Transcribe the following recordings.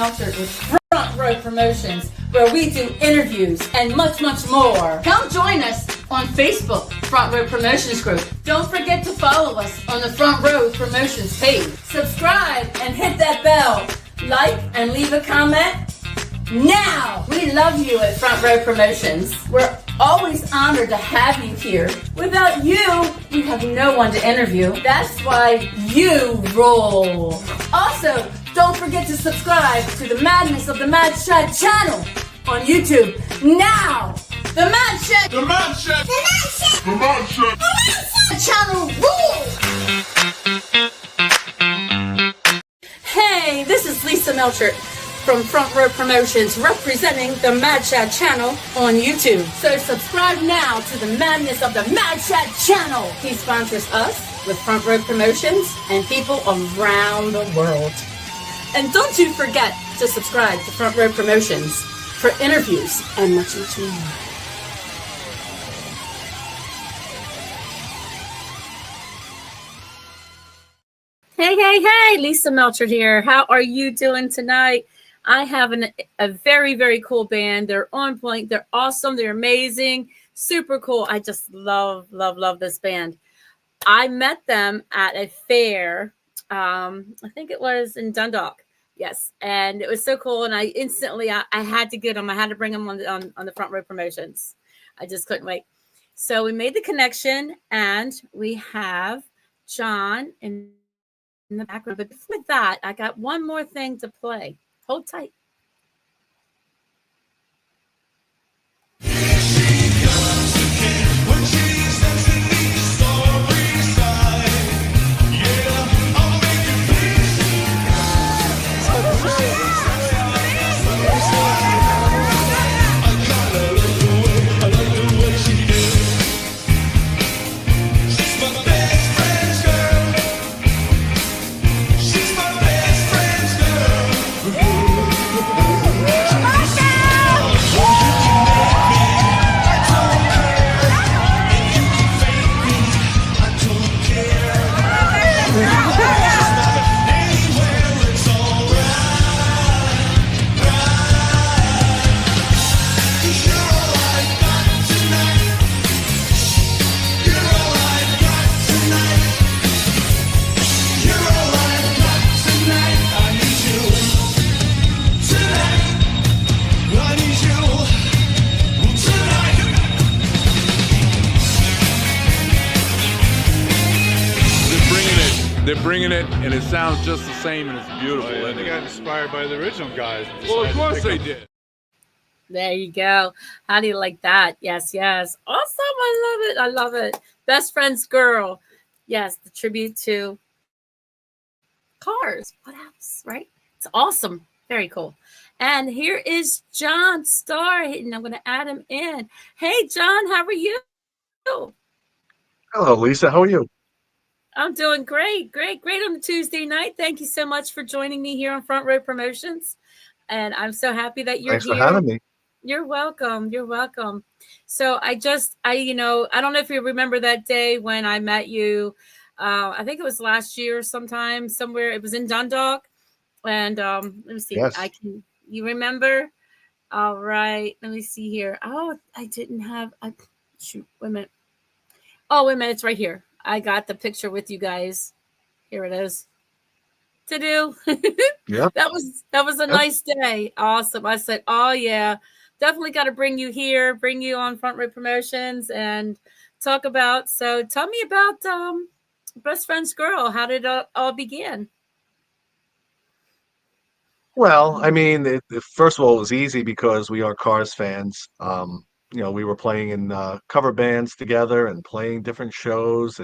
MELCHERT with Front Row Promotions, where we do interviews and much, much more. Come join us on Facebook, Front Row Promotions Group. Don't forget to follow us on the Front Row Promotions page. Subscribe and hit that bell. Like and leave a comment. Now, we love you at Front Row Promotions. We're always honored to have you here. Without you, we have no one to interview. That's why you rule. Also, don't forget to subscribe to the Madness of the Mad Shad channel on YouTube. Now, the Mad Shad, the Mad Shad, the Mad Shad, the Mad Shad, the Mad Shad channel rules. Hey, this is Lisa MELCHERT from Front Row Promotions, representing the Mad Shad channel on YouTube. So subscribe now to the Madness of the Mad Shad channel. He sponsors us with Front Row Promotions and people around the world. And don't you forget to subscribe to Front Row Promotions for interviews and much, much more. Hey, Lisa MELCHERT here. How are you doing tonight? I have a very, very cool band. They're on point. They're awesome. They're amazing. Super cool. I just love this band. I met them at a fair. I think it was in Dundalk. Yes. And it was so cool. And I instantly, I had to get them. I had to bring them on the Front Row Promotions. I just couldn't wait. So we made the connection, and we have John in the background. But with that, I got one more thing to play. Hold tight. They're bringing it, and it sounds just the same, and it's beautiful. Oh, yeah. They got inspired by the original guys. Well, of course they did. There you go. How do you like that? Yes. Awesome. I love it. Best Friend's Girl. Yes, the tribute to Cars. What else, right? It's awesome. Very cool. And here is John Starr, and I'm going to add him in. Hey, John, how are you? Hello, Lisa. How are you? I'm doing great on the Tuesday night. Thank you so much for joining me here on Front Row Promotions. And I'm so happy that you're here. Thanks for having me. You're welcome. So I don't know if you remember that day when I met you. I think it was last year sometime, somewhere. It was in Dundalk. And let me see. I Yes. can. You remember? All right. Let me see here. Oh, I didn't have. Shoot. Wait a minute. Oh, wait a minute. It's right here. I got the picture with you guys. Here it is. To do. Yep. That was a Yep. nice day. Awesome. I said, oh yeah, definitely got to bring you here, bring you on Front Row Promotions, and talk about. So tell me about Best Friends Girl. How did it all begin? Well, I mean, first of all, it was easy because we are Cars fans. We were playing in cover bands together and playing different shows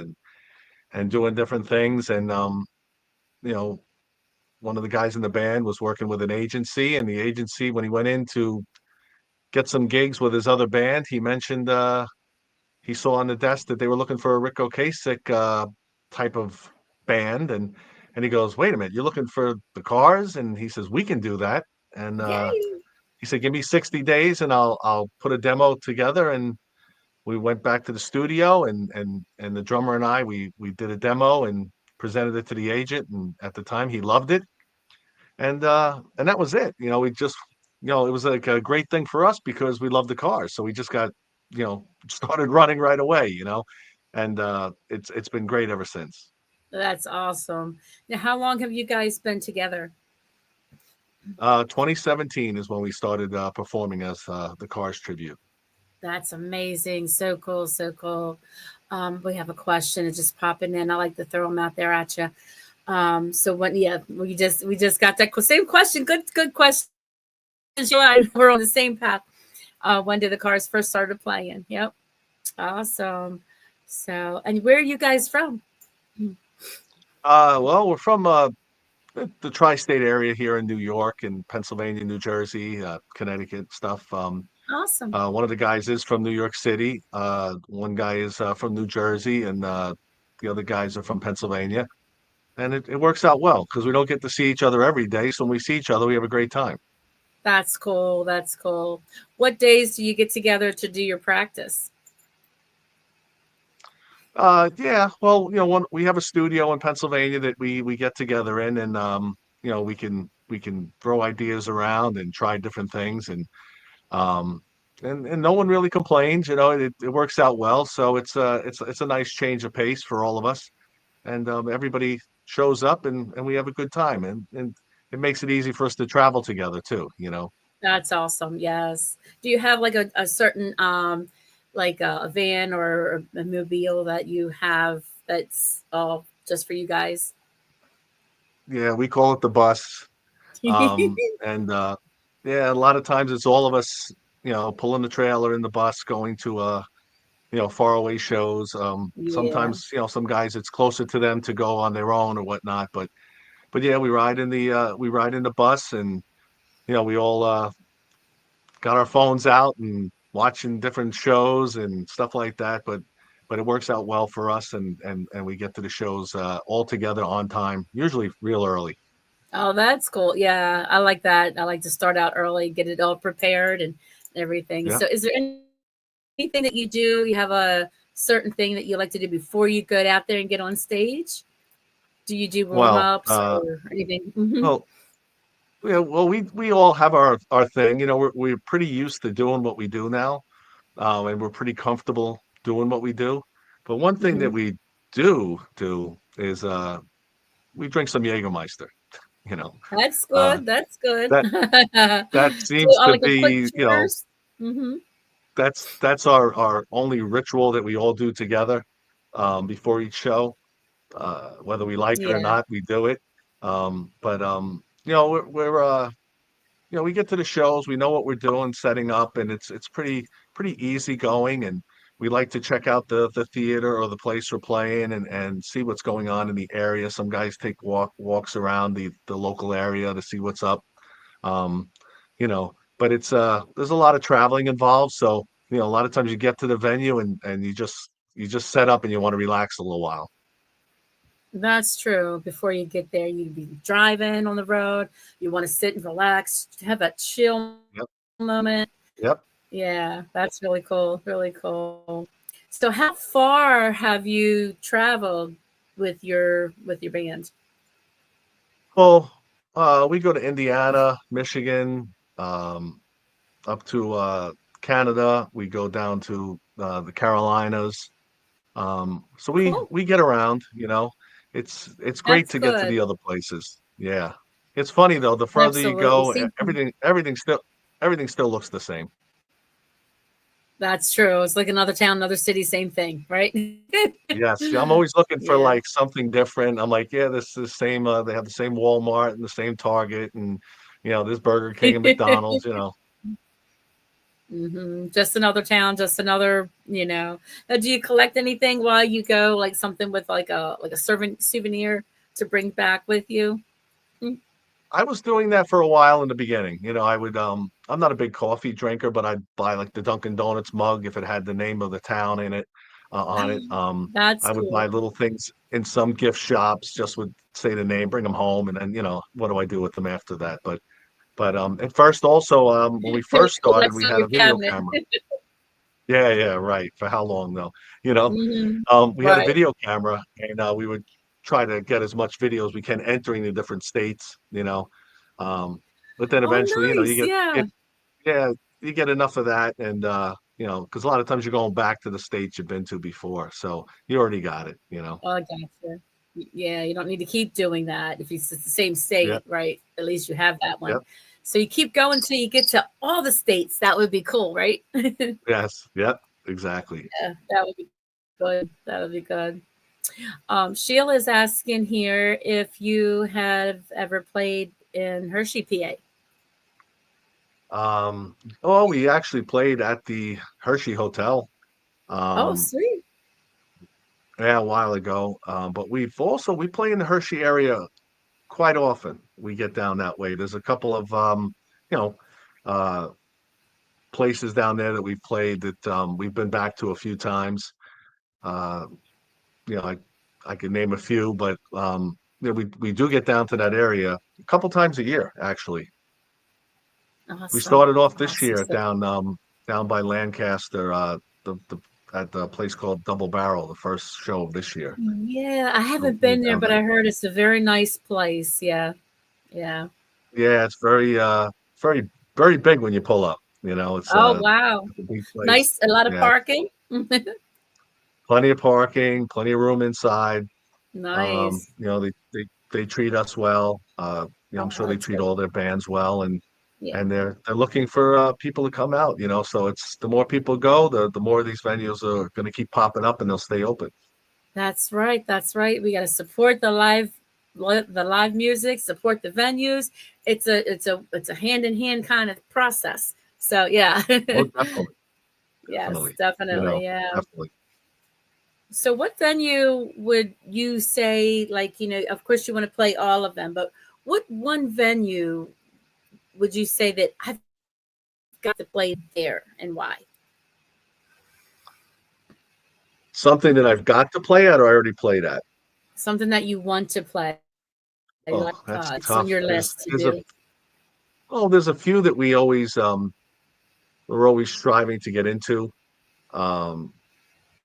and doing different things. And you know, one of the guys in the band was working with an agency, and the agency, when he went in to get some gigs with his other band, he mentioned he saw on the desk that they were looking for a Rick Ocasek type of band, and he goes, "Wait a minute, you're looking for the Cars?" And he says, "We can do that." And Yay! he said, "Give me 60 days, and I'll put a demo together." And we went back to the studio, and the drummer and I we did a demo and presented it to the agent, and at the time he loved it, and that was it. We just it was like a great thing for us because we love the Cars, so we just got started running right away, and it's been great ever since. That's awesome. Now, how long have you guys been together? 2017 is when we started performing as the Cars tribute. That's amazing. So cool. So cool. We have a question. It's just popping in. I like to throw them out there at you. So when, yeah, we just got that same question. Good question. You and I were on the same path. When did the Cars first started playing? Yep. Awesome. So, and where are you guys from? Well, we're from the tri-state area here in New York and Pennsylvania, New Jersey, Connecticut stuff. Awesome. One of the guys is from New York City. One guy is from New Jersey, and the other guys are from Pennsylvania. And it works out well because we don't get to see each other every day. So when we see each other, we have a great time. That's cool. That's cool. What days do you get together to do your practice? Yeah, well, we have a studio in Pennsylvania that we get together in, and we can throw ideas around and try different things, um, and no one really complains. It works out well. So it's a nice change of pace for all of us, and everybody shows up, and we have a good time, and it makes it easy for us to travel together too. That's awesome. Yes. Do you have like a certain like a van or a mobile that you have that's all just for you guys? Yeah, we call it the bus. And yeah, a lot of times it's all of us, pulling the trailer in the bus, going to faraway shows. Yeah. Sometimes, some guys it's closer to them to go on their own or whatnot. But yeah, we ride in the bus, and we all got our phones out and watching different shows and stuff like that. But it works out well for us, and we get to the shows all together on time, usually real early. Oh, that's cool. Yeah, I like that. I like to start out early, get it all prepared and everything. Yeah. So, is there anything that you do? You have a certain thing that you like to do before you go out there and get on stage? Do you do warm Well, ups or anything? well, yeah, well, we all have our thing. We're pretty used to doing what we do now, and we're pretty comfortable doing what we do. But one thing that Hmm. we do is we drink some Jägermeister. You know, That's uh, good. That's good. that that Do seems to like a quick be, cheers. Hmm. that's our only ritual that we all do together before each show. Whether we like it or Yeah, not, we do it. But we get to the shows, we know what we're doing, setting up, and it's pretty easy going. And we like to check out the theater or the place we're playing and see what's going on in the area. Some guys take walks around the local area to see what's up. Um, but it's there's a lot of traveling involved, so a lot of times you get to the venue and you just set up and you want to relax a little while. that's true. Before you get there, you be driving on the road. You want to sit and relax, have that chill Yep. moment. Yep. Yeah, that's really cool. Really cool. So, how far have you traveled with your band? Well, We go to Indiana, Michigan, up to Canada. We go down to the Carolinas. So Cool. we get around, you know. It's great That's to get to good. the other places. Yeah. It's funny though, the further you Absolutely. go, See, everything still looks the same. that's true. It's like another town, another city, same thing, right? Yes, yeah, I'm always looking for Yeah. like something different. I'm like, yeah, this is the same. They have the same Walmart and the same Target, and there's Burger King and McDonald's. Just another town, just another, Now, do you collect anything while you go, like something with like a servant souvenir to bring back with you? Mm. I was doing that for a while in the beginning. I would I'm not a big coffee drinker, but I'd buy like the Dunkin' Donuts mug if it had the name of the town in it on it. That's I would buy cool. little things in some gift shops, just would say the name, bring them home, and then what do I do with them after that? But at first also when we first started, That's we on had your a video cabinet. camera. Yeah, yeah, right. For how long though? You know, we had a Right. video camera, and we would try to get as much video as we can entering the different states. Um, but then Oh, eventually, you nice. Yeah. get yeah, you get enough of that, and because a lot of times you're going back to the states you've been to before, so you already got it. Oh, I gotcha. Yeah, you don't need to keep doing that if it's the same Yeah, state, right? At least you have that one. yep, So you keep going till you get to all the states. That would be cool, right? yes, yep, exactly. Yeah, that would be good. That would be good. Sheila is asking here if you have ever played in Hershey, PA. Oh, we actually played at the Hershey Hotel. Oh, Um, sweet. yeah, a while ago. But we play in the Hershey area quite often. We get down that way. There's a couple of you know, uh, places down there that we've played that we've been back to a few times. Uh, you know, I could name a few, but we do get down to that area a couple times a year, actually. We Awesome. started off this Awesome. year So, down by Lancaster, the at the place called Double Barrel, the first show of this year. yeah, I So haven't we were been there, down but there. I heard it's a very nice place. Yeah. Yeah. Yeah, it's very very big when you pull up. Oh, wow. It's a big place. Nice. A lot of Yeah, parking. plenty of parking, plenty of room inside. Nice. They treat us well. I'm Oh, sure they that's treat good. all their bands well, and Yeah. and they're looking for people to come out. So it's the more people go, the more these venues are going to keep popping up, and they'll stay open. That's right. That's right. We got to support the live music, support the venues. It's a hand in hand kind of process. So yeah. Oh, definitely, Yes, definitely. definitely. Yeah. Definitely. So what venue would you say, like, of course you want to play all of them, but what one venue would you say that I've got to play there and why? Something that I've got to play at, or I already played at. Something that you want to play, like Oh, that's it's on tough. your There's list to there's a do. there's a few that we're always striving to get into. Um,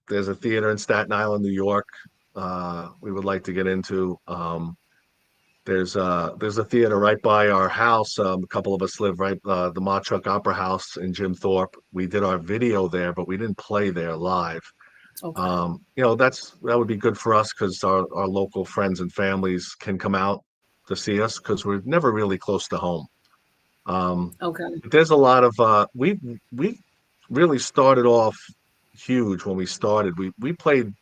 there's a theater in Staten Island, New York. We would like to get into. There's a theater right by our house. A couple of us live right the Mauchuk Opera House in Jim Thorpe. We did our video there, but we didn't play there live. Okay. That would be good for us because our local friends and families can come out to see us because we're never really close to home. Okay. But there's a lot of we really started off huge when we started. We played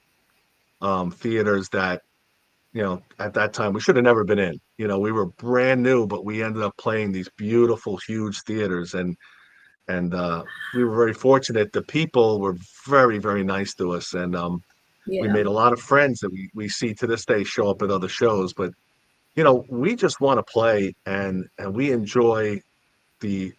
theaters that at that time we should have never been in. We were brand new, but we ended up playing these beautiful, huge theaters, and we were very fortunate. The people were very, very nice to us, and we Yeah. made a lot of friends that we see to this day show up at other shows. But we just want to play, and we enjoy the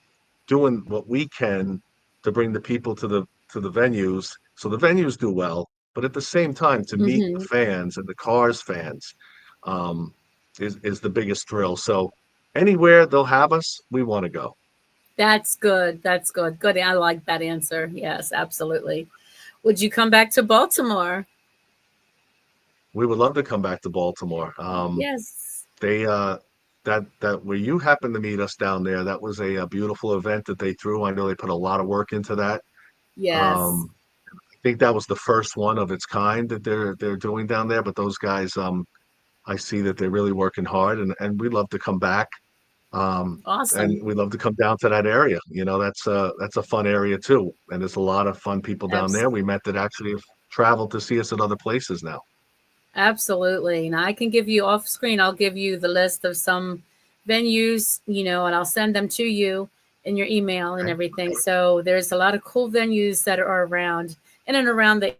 doing what we can to bring the people to the venues, so the venues do well, but at the same time to meet the Hmm. fans and the Cars fans um, is the biggest thrill. So anywhere they'll have us, we want to go. That's good. That's good. Good. I like that answer. Yes, absolutely. Would you come back to Baltimore? We would love to come back to Baltimore. Yes. They that where you happened to meet us down there, that was a beautiful event that they threw. I know they put a lot of work into that. Yes. Um, I think that was the first one of its kind that they're doing down there. But those guys, I see that they're really working hard, and we'd love to come back. And Awesome. we'd love to come down to that area. That's a fun area too, and there's a lot of fun people down there we met that actually have traveled to see us at other places now. Absolutely. And I can give you off screen, I'll give you the list of some venues, and I'll send them to you in your email and Okay. everything. So there's a lot of cool venues that are around in and around the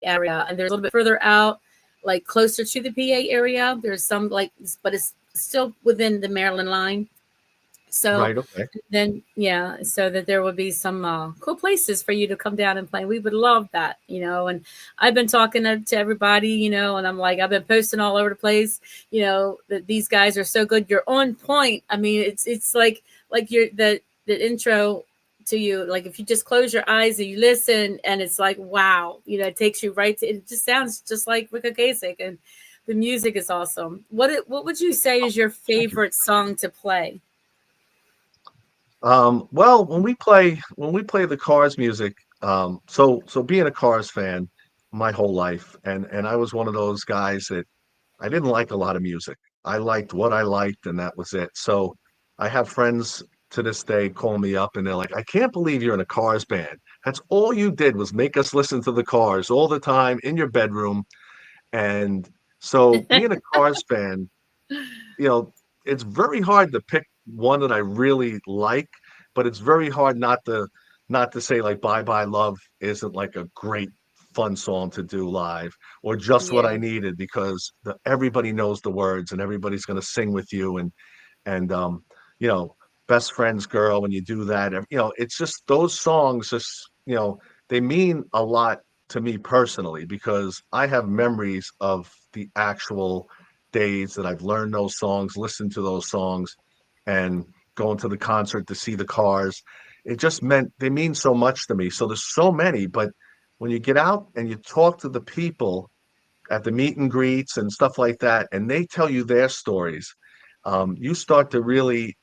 area. And there's a little bit further out, like closer to the PA area. There's some but it's still within the Maryland line. So Right. Okay. then, yeah, so that there would be some cool places for you to come down and play. We would love that. And I've been talking to everybody, and I'm like, I've been posting all over the place, that these guys are so good. You're on point. I mean, it's like you're the intro to you. Like if you just close your eyes and you listen, and it's like, wow, it takes you right to. It just sounds just like Rick Ocasek, and the music is awesome. What would you say is your Thank you. favorite song to play? Well, when we play the Cars music, so being a Cars fan my whole life, and I was one of those guys that I didn't like a lot of music. I liked what I liked, and that was it. So I have friends to this day call me up and they're like, I can't believe you're in a Cars band. That's all you did was make us listen to the Cars all the time in your bedroom. And so being a Cars fan, you know, it's very hard to pick one that I really like, but it's very hard not to say like Bye Bye Love isn't like a great fun song to do live, or Just What I Yeah. Needed, because everybody knows the words and everybody's going to sing with you, and you know, Best Friend's Girl, when you do that, it's just those songs just, they mean a lot to me personally, because I have memories of the actual days that I've learned those songs, listened to those songs, and going to the concert to see the Cars. It just meant they mean so much to me. So there's so many, but when you get out and you talk to the people at the meet and greets and stuff like that, and they tell you their stories, you start to really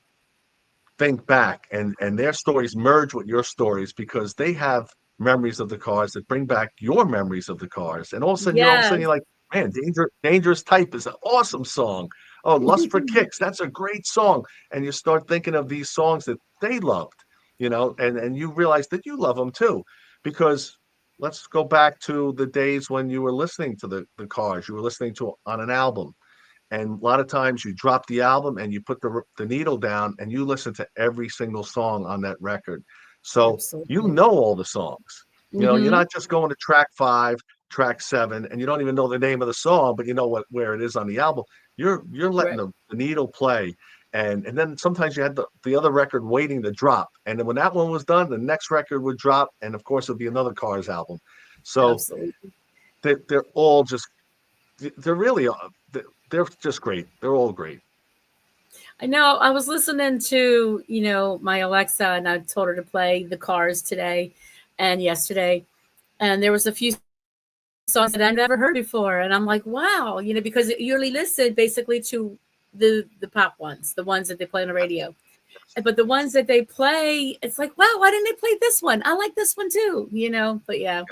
think back, and their stories merge with your stories because they have memories of the Cars that bring back your memories of the Cars, and all of a sudden Yes. you're like, man, Dangerous Type is an awesome song. Oh, Lust for Kicks, that's a great song. And you start thinking of these songs that they loved, and you realize that you love them too, because let's go back to the days when you were listening to the Cars, you were listening to on an album, and a lot of times you drop the album and you put the needle down and you listen to every single song on that record. So you Absolutely. know all the songs. You're Mm-hmm. not just going to track 5, track 7, and you don't even know the name of the song, but you know where it is on the album. You're letting Right. the needle play. And then sometimes you had the other record waiting to drop. And then when that one was done, the next record would drop. And of course, it'd be another Cars album. So Absolutely. they're all just, they're really, they're just great. They're all great. I know. I was listening to my Alexa, and I told her to play the Cars today and yesterday, and there was a few songs that I've never heard before, and I'm like, wow, because you only listen basically to the pop ones, the ones that they play on the radio. But the ones that they play, it's like, wow, why didn't they play this one? I like this one too. But yeah,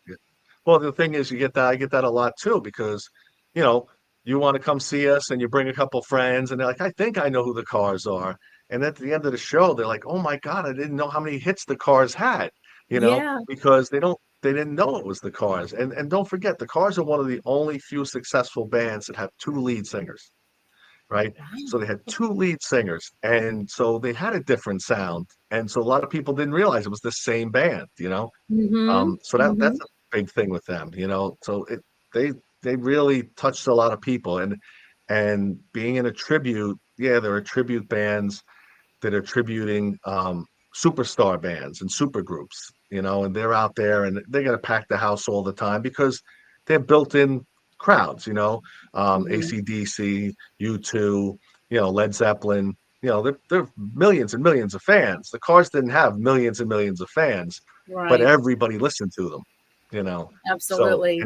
Yeah. Well, the thing is, I get that a lot too, because, you know, you want to come see us and you bring a couple friends and they're like, I think I know who the Cars are. And at the end of the show, they're like, oh my God, I didn't know how many hits the Cars had, yeah, because they didn't know it was the Cars. And don't forget, the Cars are one of the only few successful bands that have two lead singers, right? So they had two lead singers, and so they had a different sound. And so a lot of people didn't realize it was the same band. mm-hmm, So mm-hmm, that's a big thing with them. So they they really touched a lot of people, and being in a tribute, yeah, there are tribute bands that are tributing superstar bands and super groups, and they're out there and they're gonna pack the house all the time because they're built-in crowds, mm-hmm. AC/DC, U2, Led Zeppelin. They're millions and millions of fans. The Cars didn't have millions and millions of fans, but Right. everybody listened to them. So Absolutely.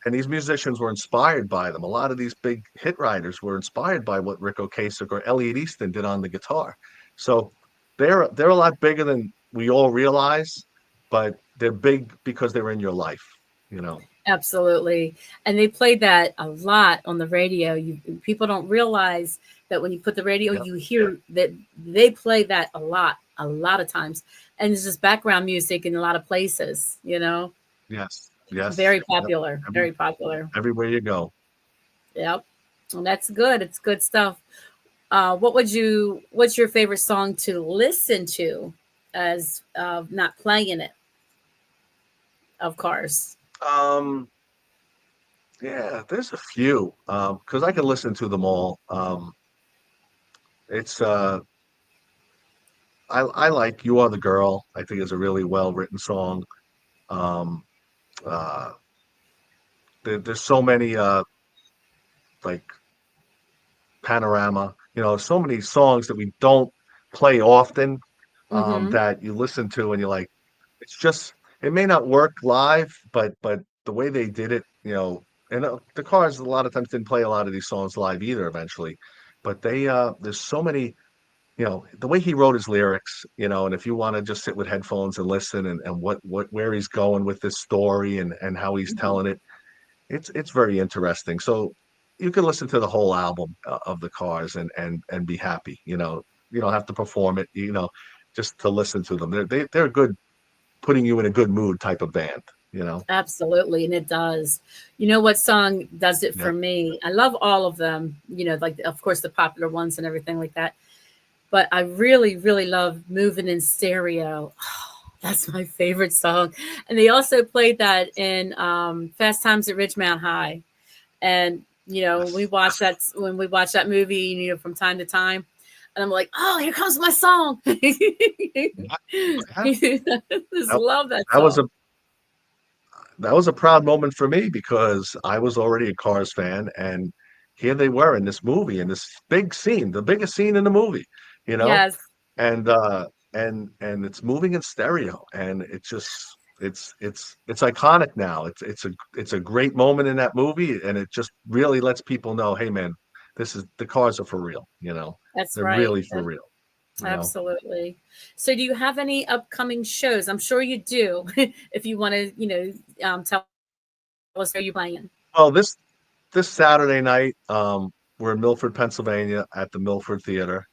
and these musicians were inspired by them. A lot of these big hit writers were inspired by what Rick Ocasek or Elliot Easton did on the guitar. So they're a lot bigger than we all realize, but they're big because they're in your life, you know. Absolutely. And they played that a lot on the radio. People don't realize that when you put the radio, Yep. you hear that they play that a lot of times. And it's just background music in a lot of places, you know. Yes. Yes. Very Yep. popular. Very popular. Everywhere you go. Yep. And that's good. It's good stuff. What's your favorite song to listen to as not playing it, of course? Um, yeah, there's a few. Because I can listen to them all. It's I like "You Are the Girl." I think is a really well written song. Um, uh, there's so many like Panorama. You know, so many songs that we don't play often, Mm-hmm. that you listen to and you're like, it's just it may not work live, but the way they did it, you know, and the Cars a lot of times didn't play a lot of these songs live either eventually, but they there's so many, you know, the way he wrote his lyrics, you know, and if you want to just sit with headphones and listen and what where he's going with this story and how he's telling it, it's very interesting. So you can listen to the whole album of the Cars and be happy. You know, you don't have to perform it. You know, just to listen to them. They're good, putting you in a good mood type of band. You know. Absolutely, and it does. You know what song does it Yeah. for me? I love all of them, you know, like of course the popular ones and everything like that. But I really, really love Moving in Stereo. That's my favorite song. And they also played that in Fast Times at Ridgemount High. And you know, Yes. when we watch that movie, you know, from time to time, and I'm like, oh, here comes my song. Yeah. Yeah. Just That, love that that was song. a proud moment for me because I was already a Cars fan, and here they were in this movie in this big scene, the biggest scene in the movie. You know, Yes, and and it's moving in stereo, and it's just it's iconic now. It's a great moment in that movie, and it just really lets people know, hey man, this is the Cars are for real. You know, that's they're right. really for real. You know, Absolutely. So, do you have any upcoming shows? I'm sure you do. If you want to, you know, tell us where you're playing. well this Saturday night, we're in Milford, Pennsylvania, at the Milford Theater,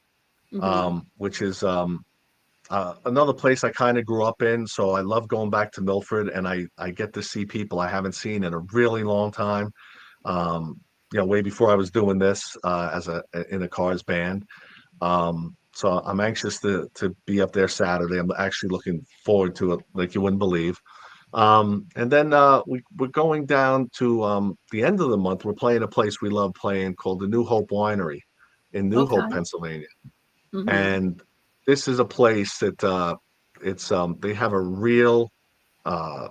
Hmm. which is another place I kind of grew up in, so I love going back to Milford, and I get to see people I haven't seen in a really long time. You know, way before I was doing this as a in a Cars band. So I'm anxious to be up there Saturday. I'm actually looking forward to it, like you wouldn't believe. And then we're going down to the end of the month. We're playing a place we love playing called the New Hope Winery in New Hope, Okay. Pennsylvania. Hmm. And this is a place that it's they have a real uh,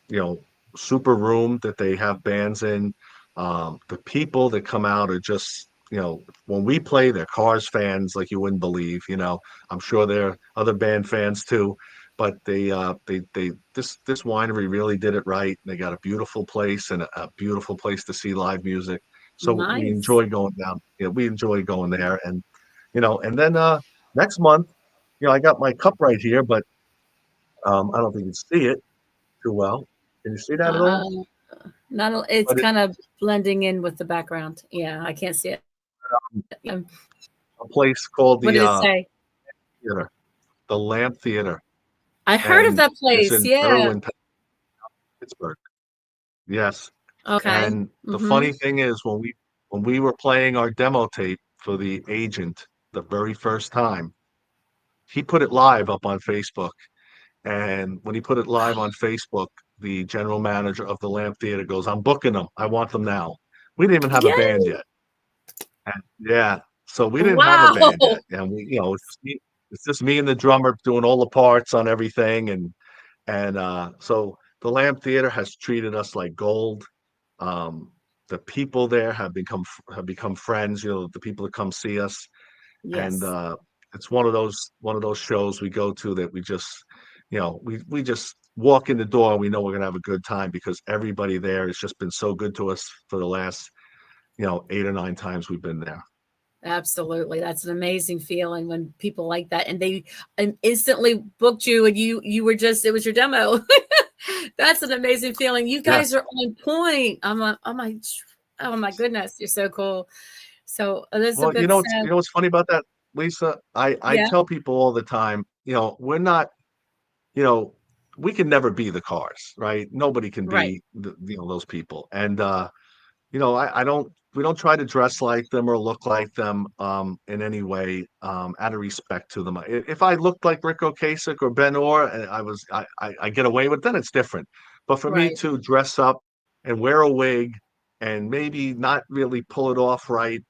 you know, super room that they have bands in. The people that come out are just, you know, when we play, they're Cars fans like you wouldn't believe. You know, I'm sure they're other band fans too, but they this winery really did it right. They got a beautiful place and a beautiful place to see live music. So we Nice. enjoy going down. You know, we enjoy going there, and you know, and then next month, you know, I got my cup right here, but I don't think you can see it too well. Can you see that at all? Uh, not. It's But kind of blending in with the background. Yeah, I can't see it. a place called What the did it say? theater, the Lamp Theater, I heard of and that it's place. in Yeah. Berwyn, Pittsburgh. Yes, Okay. and the Mm-hmm. funny thing is when we were playing our demo tape for the agent the very first time, he put it live up on Facebook. And when he put it live on Facebook, the general manager of the Lamp Theater goes, "I'm booking them. I want them now." We didn't even have a band Yay! yet. And yeah, so we didn't have a Wow. band yet, and we, you know, it's just me and the drummer doing all the parts on everything, and so the Lamp Theater has treated us like gold. Um, the people there have become friends. You know, the people that come see us, and Yes. it's one of those shows we go to that we just, you know, we just walk in the door, we know we're gonna have a good time because everybody there has just been so good to us for the last, 8 or 9 times we've been there. Absolutely. That's an amazing feeling when people like that and they instantly booked you and you were just it was your demo. That's an amazing feeling. You Yeah. guys are on point. Oh my goodness, you're so cool. So Well, Elizabeth said, what's funny about that, Lisa? I yeah, tell people all the time, we're not, you know, we can never be the Cars, right? Nobody can right, be those people. And I don't we don't try to dress like them or look like them in any way out of respect to them. If I looked like Rick Ocasek or Ben Orr and I get away with, then it's different. But for me right. to dress up and wear a wig and maybe not really pull it off right,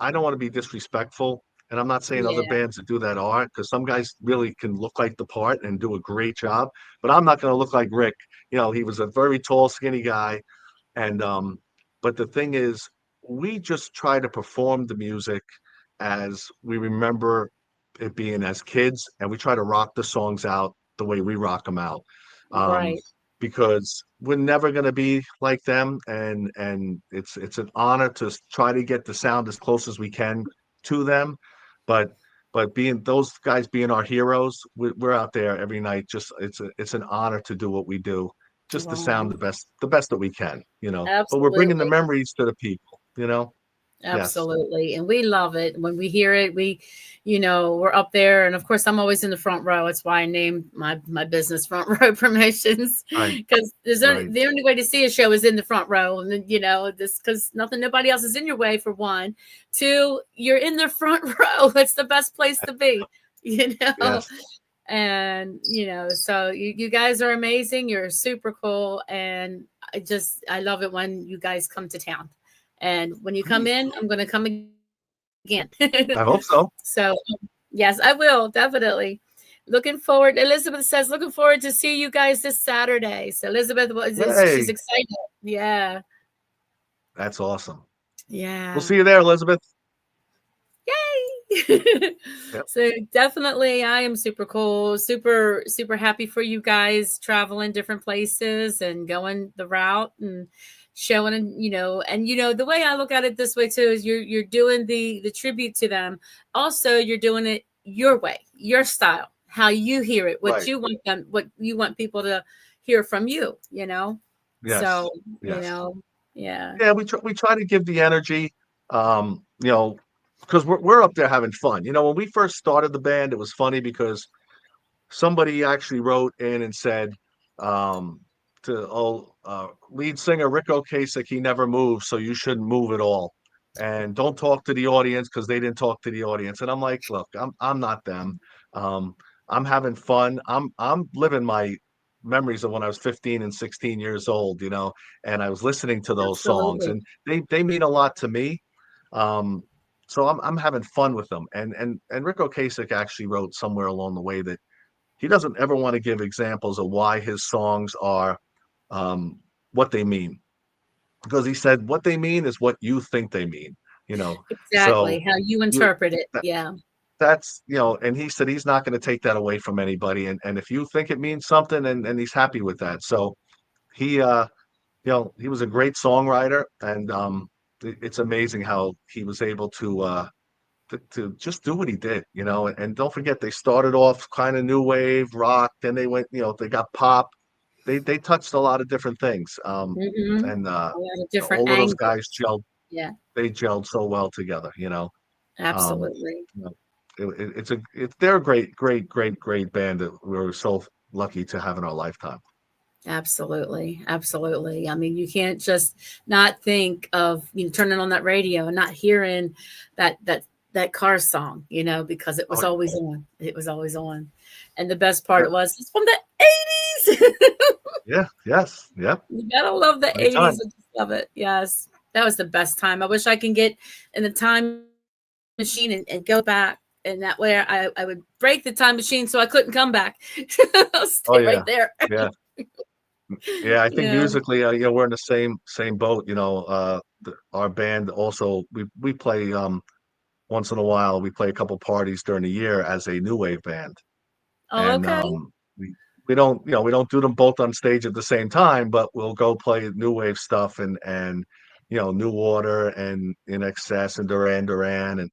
I don't want to be disrespectful. And I'm not saying other Yeah, bands that do that aren't, because some guys really can look like the part and do a great job. But I'm not going to look like Rick. He was a very tall, skinny guy, and but the thing is, we just try to perform the music as we remember it being as kids, and we try to rock the songs out the way we rock them out. Um, right. because we're never going to be like them, and it's an honor to try to get the sound as close as we can to them. But being those guys being our heroes, we're out there every night. Just it's an honor to do what we do, just to sound Wow. the best that we can. But we're bringing the Absolutely. memories to the people. Yes. Absolutely. And we love it. When we hear it, we're up there. And of course, I'm always in the front row. It's why I named my business Front Row Promotions. Right. Because Right. the only way to see a show is in the front row. And then, this because nobody else is in your way, for one. Two, you're in the front row. It's the best place to be, you know. Yes. And so you guys are amazing. You're super cool. And I love it when you guys come to town. And when you come Great. in, I'm going to come again. I hope so. So, yes, I will definitely. Looking forward. Elizabeth says, looking forward to see you guys this Saturday. So Elizabeth she's Hey, excited. Yeah, that's awesome. We'll yeah. see you there, Elizabeth. Yay! Yep. So definitely, I am super cool, super super happy for you guys traveling different places and going the route and showing, and the way I look at it this way too is you're doing the tribute to them. Also, you're doing it your way, your style, how you hear it, what Right. you want them, what you want people to hear from you. Yes. So Yes. yeah, Yeah, we try to give the energy, because we're up there having fun. When we first started the band, it was funny because somebody actually wrote in and said, lead singer Rick Ocasek, he never moves, so you shouldn't move at all, and don't talk to the audience because they didn't talk to the audience. And I'm like, look, I'm not them. Um, I'm having fun. I'm living my memories of when I was 15 and 16 years old, and I was listening to those songs, absolutely. and they mean a lot to me. Um, so I'm having fun with them. And Rick Ocasek actually wrote somewhere along the way that he doesn't ever want to give examples of why his songs are um, what they mean, because he said what they mean is what you think they mean. You know, Exactly so how you you interpret it. that, Yeah, that's and he said he's not going to take that away from anybody, and if you think it means something, and he's happy with that. So he he was a great songwriter, and it's amazing how he was able to just do what he did, and don't forget they started off kind of new wave rock, then they went, they got pop. They touched a lot of different things. And a lot of different all of those guys angles. gelled. Yeah, They gelled so well together. Um, absolutely. you know, they're a great, great, great, great band that we're so lucky to have in our lifetime. Absolutely. Absolutely. I mean, you can't just not think of, turning on that radio and not hearing that car song, because it was Oh always on. It was always on. And the best yeah, part was it's from the 80s. yeah, yes, yep. You gotta love the Great 80s. time. I just love it. Yes. That was the best time. I wish I can get in the time machine and go back. And that way I would break the time machine so I couldn't come back. I'll Oh stay yeah, right there. yeah. Yeah, I think Yeah. musically, we're in the same boat. Our band also we play once in a while. We play a couple parties during the year as a new wave band, Oh, and okay. we don't do them both on stage at the same time, but we'll go play new wave stuff and New Order and In Excess and Duran Duran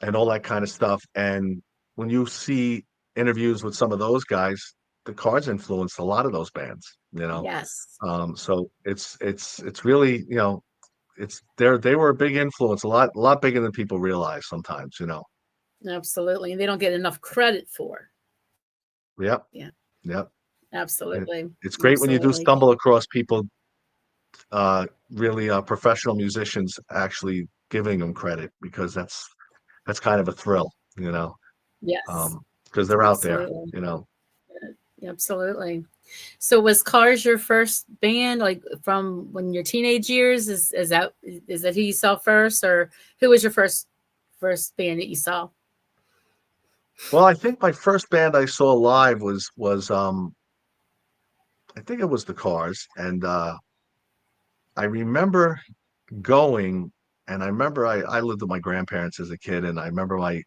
and all that kind of stuff. And when you see interviews with some of those guys, the Cars influenced a lot of those bands, Yes. So it's really, they were a big influence, a lot bigger than people realize sometimes. Absolutely. And they don't get enough credit for. Yep. Yeah. Yep. Absolutely. It's great when you do Absolutely. stumble across people, really professional musicians actually giving them credit, because that's kind of a thrill, Yes. because they're out there, Absolutely. you know. Absolutely. So was Cars your first band, like from when your teenage years? Is that who you saw first, or who was your first band that you saw? Well, I think my first band I saw live was I think it was the Cars, and I remember going, and I remember I lived with my grandparents as a kid, and I remember I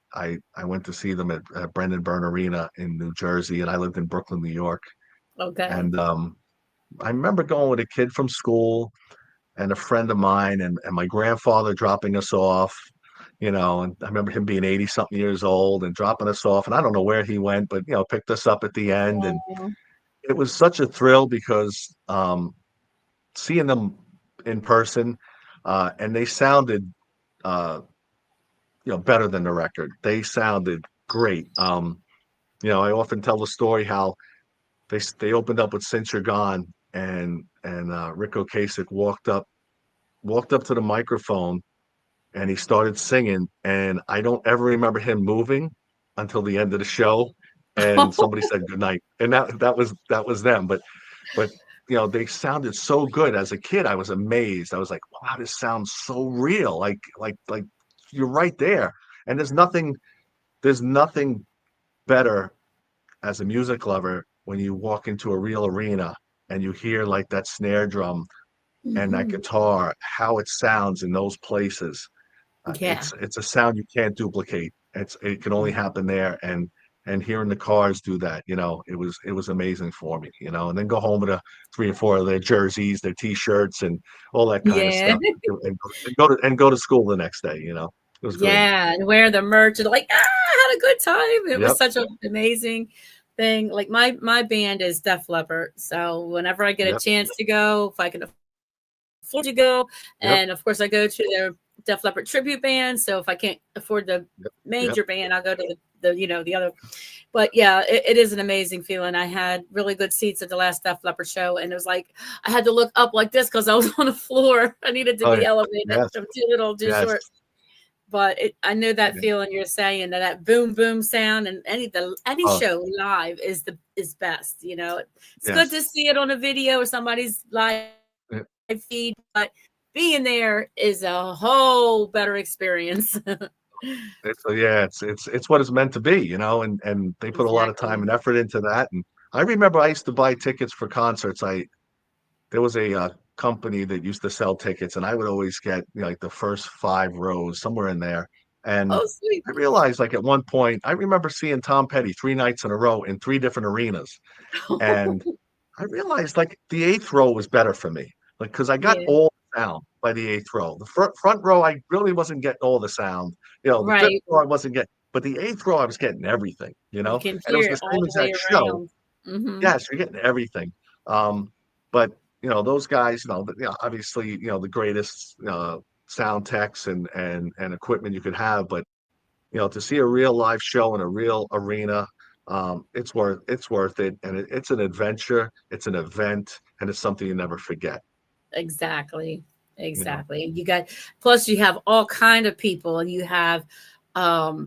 went to see them at Brendan Byrne Arena in New Jersey, and I lived in Brooklyn, New York, Okay. and I remember going with a kid from school and a friend of mine, and my grandfather dropping us off, and I remember him being 80 something years old and dropping us off, and I don't know where he went, but picked us up at the end, and Oh, it was such a thrill because seeing them in person, and they sounded uh, better than the record. They sounded great. I often tell the story how they opened up with "Since You're Gone," and Rick Ocasek walked up to the microphone and he started singing, and I don't ever remember him moving until the end of the show, and somebody said good night, and that was them. But they sounded so good. As a kid, I was amazed. I was like, wow, this sounds so real. Like you're right there. And there's nothing better as a music lover when you walk into a real arena and you hear like that snare drum and that mhm. guitar, how it sounds in those places. Yeah. It's a sound you can't duplicate. It can only happen there, and hearing the Cars do that, it was amazing for me, and then go home with 3 or 4 of their jerseys, their T-shirts, and all that kind of Yeah. stuff, and go to school the next day. It was great. Yeah. And wear the merch and like, I had a good time. It was Yep, such an amazing thing. Like my band is Def Leppard. So whenever I get a yep, chance to go, if I can afford to go. yep, And of course, I go to their Def Leppard tribute band. So if I can't afford the yep, yep. major band, I'll go to the other. But yeah, it is an amazing feeling. I had really good seats at the last Def Leppard show, and it was like I had to look up like this because I was on the floor. I needed to Oh be yeah, elevated. yes, I'm too little, too yes, short. But I know that yeah. feeling you're saying, that boom boom sound, and any Oh show live is best. It's good to yes. see it on a video or somebody's live Yeah. feed, but being there is a whole better experience. It's what it's meant to be, and they put a lot of time Exactly. and effort into that. And I remember I used to buy tickets for concerts. There was a company that used to sell tickets, and I would always get like the first 5 rows, somewhere in there. And Oh, sweet. I realized, like, at one point, I remember seeing Tom Petty 3 nights in a row in 3 different arenas, and I realized like the eighth row was better for me, like because I got Yeah. all the sound by the eighth row. The front row, I really wasn't getting all the sound. The fifth Right. row I wasn't getting, but the eighth row I was getting everything. You And can it was hear the it all same the way exact show. around. Hmm. Yes, you're getting everything. But those guys, obviously, the greatest sound techs and equipment you could have. But to see a real live show in a real arena, it's worth it, and it's an adventure, it's an event, and it's something you never forget. Exactly. You know. Exactly. And plus you have all kind of people, and you have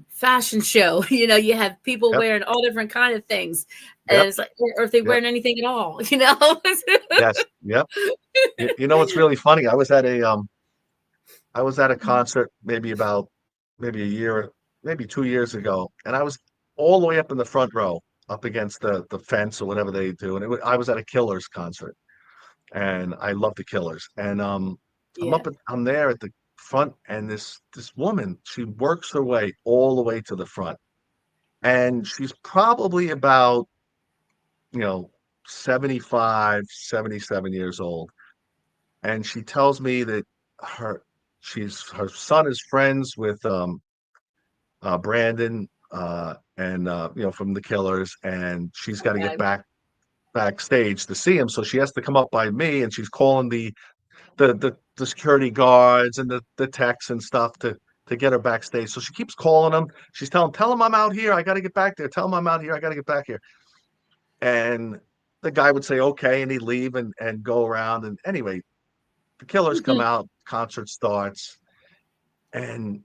fashion show. You have people Yep. wearing all different kind of things. And Yep. it's like, or if they Yep. wearing anything at all. Yes. Yep. You know what's really funny? I was at a concert maybe a year, maybe 2 years ago, and I was all the way up in the front row, up against the fence or whatever they do, and I was at a Killers concert, and I love the Killers, and Yeah. I'm there at the front, and this woman, she works her way all the way to the front, and she's probably about you know, 75, 77 years old. And she tells me that her her son is friends with Brandon and you know, from the Killers, and she's got to get Okay. backstage to see him. So she has to come up by me, and she's calling the security guards and the techs and stuff to get her backstage. So she keeps calling them. She's tell him I'm out here. I got to get back there. Tell him I'm out here. I got to get back here. And the guy would say okay, and he'd leave and go around. And anyway, the Killers come out. Concert starts, and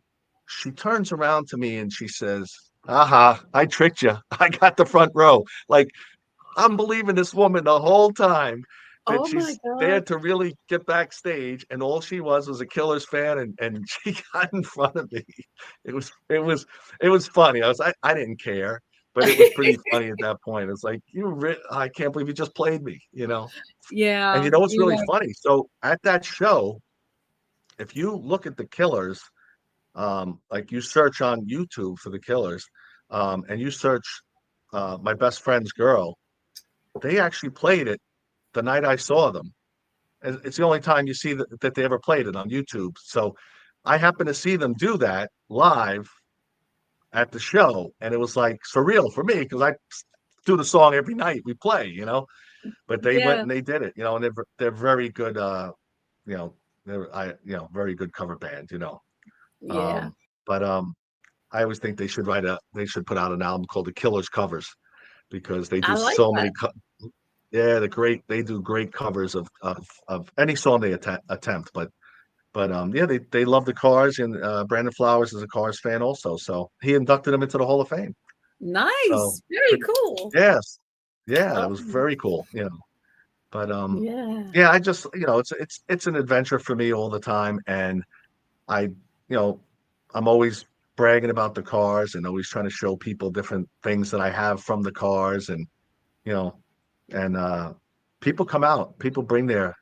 she turns around to me and she says, "Aha, I tricked you. I got the front row." Like, I'm believing this woman the whole time that Oh my she's there God. to really get backstage, and all she was a Killers fan, and she got in front of me. It was funny. I didn't care, but it was pretty funny at that point. It's like I can't believe you just played me, you know. And Yeah. you know what's really Yeah. funny? So at that show, if you look at the Killers, like you search on YouTube for the Killers, and you search "My Best Friend's Girl," they actually played it the night I saw them. And it's the only time you see that they ever played it on YouTube. So I happened to see them do that live at the show, and it was like surreal for me because I do the song every night we play, you know. But they went Yeah. and they did it, you know, and they're very good, you know, very good cover band, you know. Yeah. Um, but I always think they should put out an album called The Killers Covers because they I do like so that. many yeah, they do great covers of any song they attempt. But yeah, they love the Cars, and Brandon Flowers is a Cars fan also, so he inducted him into the Hall of Fame. So Nice. Very cool. yes, yeah, it Oh, was very cool, you know. But yeah. yeah, I just, you know, it's an adventure for me all the time, and I, you know, I'm always bragging about the Cars and always trying to show people different things that I have from the Cars, and you know, and people come out, people bring their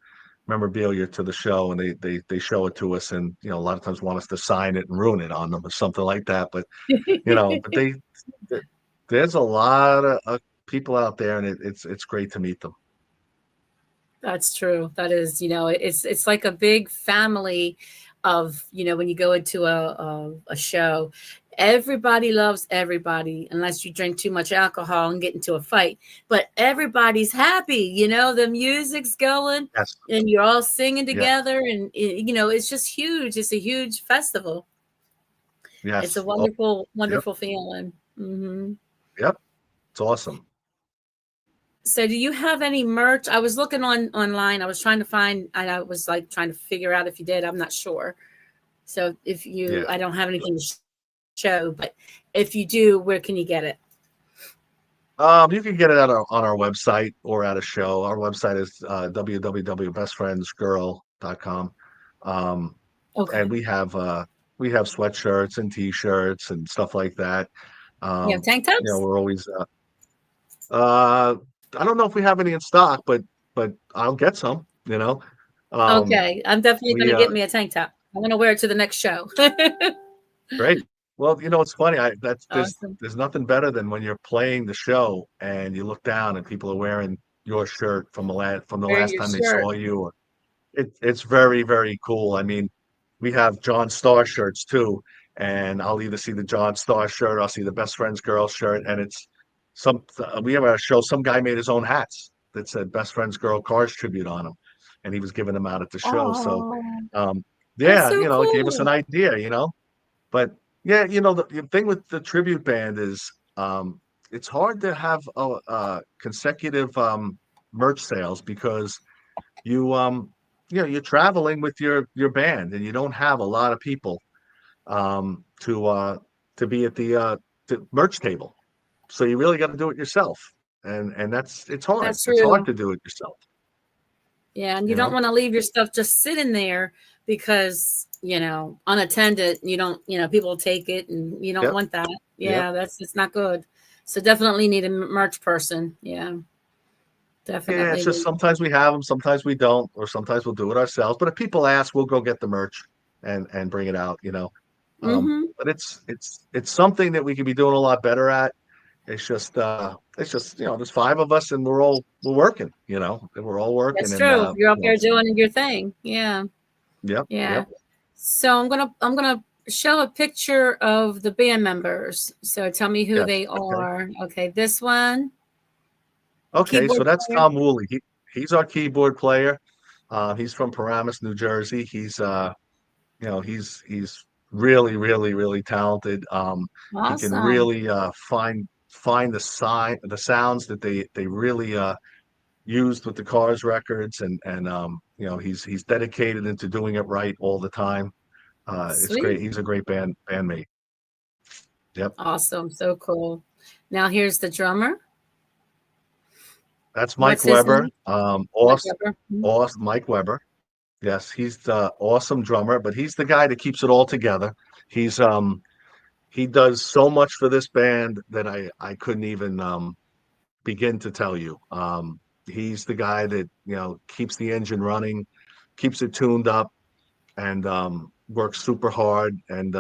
memorabilia to the show, and they show it to us, and you know, a lot of times want us to sign it and ruin it on them or something like that. But you know, there's a lot of people out there, and it's great to meet them. That's true. That is, it's like a big family of, when you go into a show, everybody loves everybody unless you drink too much alcohol and get into a fight. But everybody's happy, the music's going Yes, and you're all singing yeah, together, and it's just huge. It's a huge festival. It's a yes. Oh, wonderful, yep, wonderful feeling. yep. It's awesome. So do you have any merch? I was looking online. I was trying to find, and I was like trying to figure out if you did. I'm not sure. So if you, Yeah. I don't have anything to show, but if you do, where can you get it? You can get it on our website or at a show. Our website is www.bestfriendsgirl.com. Um, and Okay. we have sweatshirts and t-shirts and stuff like that. You have tank You know, tops? we're always uh I don't know if we have any in stock, but I'll get some, you know. Um Okay. I'm definitely going we to get me a tank top. I want to wear it to the next show. Great. Well, you know, it's funny. Awesome. There's nothing better than when you're playing the show and you look down and people are wearing your shirt from the Wearing last your time they shirt. saw you. Or it's very, very cool. I mean, we have John Star shirts too, and I'll either see the John Star shirt, I'll see the Best Friends Girl shirt, and it's we have a show. Some guy made his own hats that said Best Friends Girl Cars tribute on them, and he was giving them out at the show. So, Oh, um, that's yeah, so you know, it gave us an cool. idea, you know. But yeah, you know, the thing with the tribute band is it's hard to have consecutive merch sales because you you know, you're traveling with your band and you don't have a lot of people um to uh to be at the merch table. So you really got to do it yourself. And that's it's hard. That's It's hard true. to do it yourself, Yeah, and you you don't know? want to leave your stuff just sitting there because, unattended, you don't, people take it and you don't Yep. want that. Yep. Yeah, it's not good. So definitely need a merch person. Yeah, Yeah, it's definitely just need. sometimes we have them, sometimes we don't, or sometimes we'll do it ourselves. But if people ask, we'll go get the merch and bring it out, you know. Mm-hmm. But it's something that we could be doing a lot better at. it's just there's five of us and we're working, and we're all working That's and true. You're up there doing your thing. Yeah. yep, Yeah. yep. So I'm gonna show a picture of the band members. So tell me who Yes. they Okay. are. Okay, this one, Okay, so keyboard that's player. Tom Woolley. He's our keyboard player. He's from Paramus, New Jersey. He's really, really, really talented. He can Awesome. really find the sounds that they really used with the Cars records, and he's dedicated into doing it right all the time. It's great. Sweet. He's a great bandmate. Yep. Awesome. So cool. Now here's the drummer. That's Mike What's his Weber. name? Mike Weber. Mike Weber. Yes, he's the awesome drummer, but he's the guy that keeps it all together. He's he does so much for this band that I couldn't even begin to tell you. He's the guy that keeps the engine running, keeps it tuned up, and works super hard and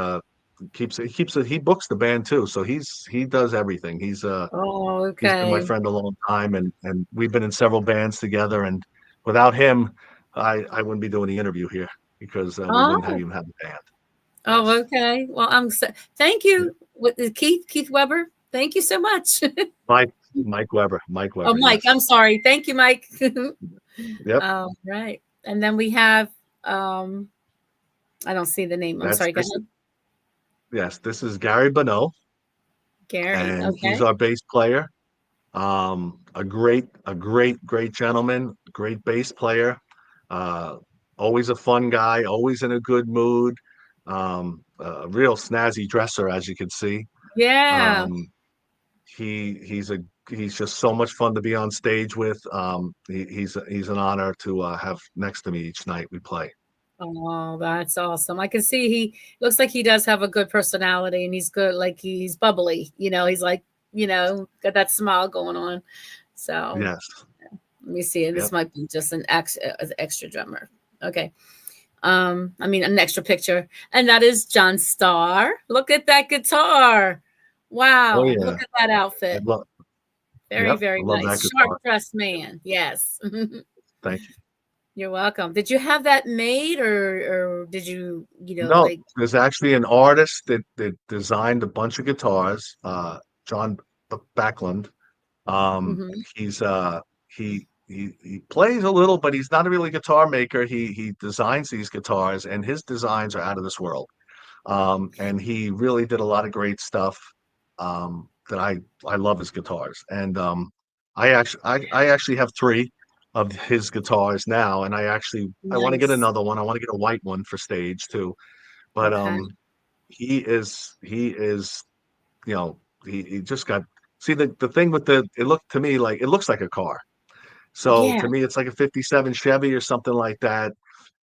keeps it. He books the band too, so he does everything. Oh, He's been my okay. friend a long time, and we've been in several bands together. And without him, I wouldn't be doing the interview here because we wouldn't have Oh, even have a band. oh, Yes. okay. Well, thank you, Keith Weber. Thank you so much. Mike Mike Weber. Mike Oh, Weber. Mike. Yes. I'm sorry. Thank you, Mike. Yep. Right. And then we have I don't see the name. I'm That's sorry. Go this. ahead. Yes, this is Gary Bonneau, Gary. and he's Okay. our bass player. Great gentleman, great bass player. Uh, Always a fun guy, always in a good mood. A real snazzy dresser, as you can see. Yeah. Um, he's just so much fun to be on stage with. He's an honor to have next to me each night we play. Oh, that's awesome. I can see he looks like he does have a good personality and he's good. Like he's bubbly, he's like, got that smile going on. So Yes. let me see. This Yep. might be just an extra drummer. Okay. I mean, an extra picture. And that is John Starr. Look at that guitar. Oh Wow. yeah. Look at that I outfit. love. Very, Yep. I very love that nice. Sharp guitar. dressed man. Yes. Thank you. You're welcome. Did you have that made or did you, No, like, there's actually an artist that designed a bunch of guitars. John Backlund. Um, mhm. he's he plays a little, but he's not a really guitar maker. He designs these guitars, and his designs are out of this world. And he really did a lot of great stuff. That I love his guitars, and I actually have three of his guitars now, and I want to get Nice. another one. I want to get a white one for stage too. But Okay. he is he just got see the thing with it looked to me like it looks like a car. So Yeah. to me, it's like a 57 Chevy or something like that.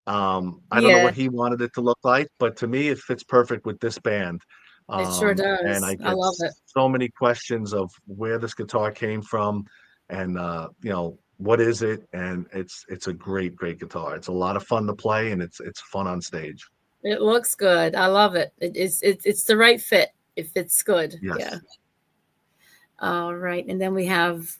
I don't know Yeah. what he wanted it to look like, but to me, it fits perfect with this band. It sure And I does. I get love it. so many questions of where this guitar came from, and what is it? And it's a great guitar. It's a lot of fun to play, and it's fun on stage. It looks good. I love it. It's the right fit. It fits good. Yeah. Yes. All right. And then we have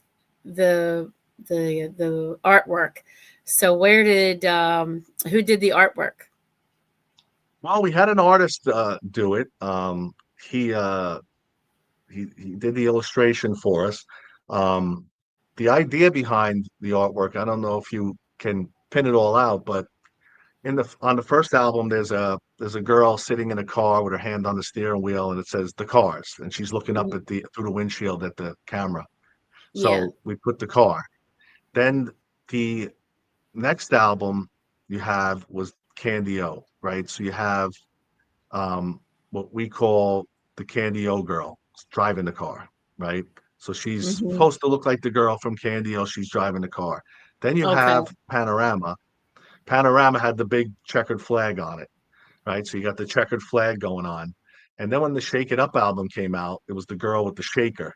the the artwork. So who did the artwork? Well, we had an artist do it. He he did the illustration for us. Um, the idea behind the artwork, I don't know if you can pin it all out, but on the first album, there's a girl sitting in a car with her hand on the steering wheel, and it says "the cars," and she's looking up at the through the windshield at the camera. Yeah. So we put the car. Then the next album you have was Candy O, right? So you have what we call the Candy O girl driving the car, right? So she's Hmm. supposed to look like the girl from Candy O. She's driving the car. Then you Okay. have Panorama. Panorama had the big checkered flag on it, right? So you got the checkered flag going on. And then when the Shake It Up album came out, it was the girl with the shaker.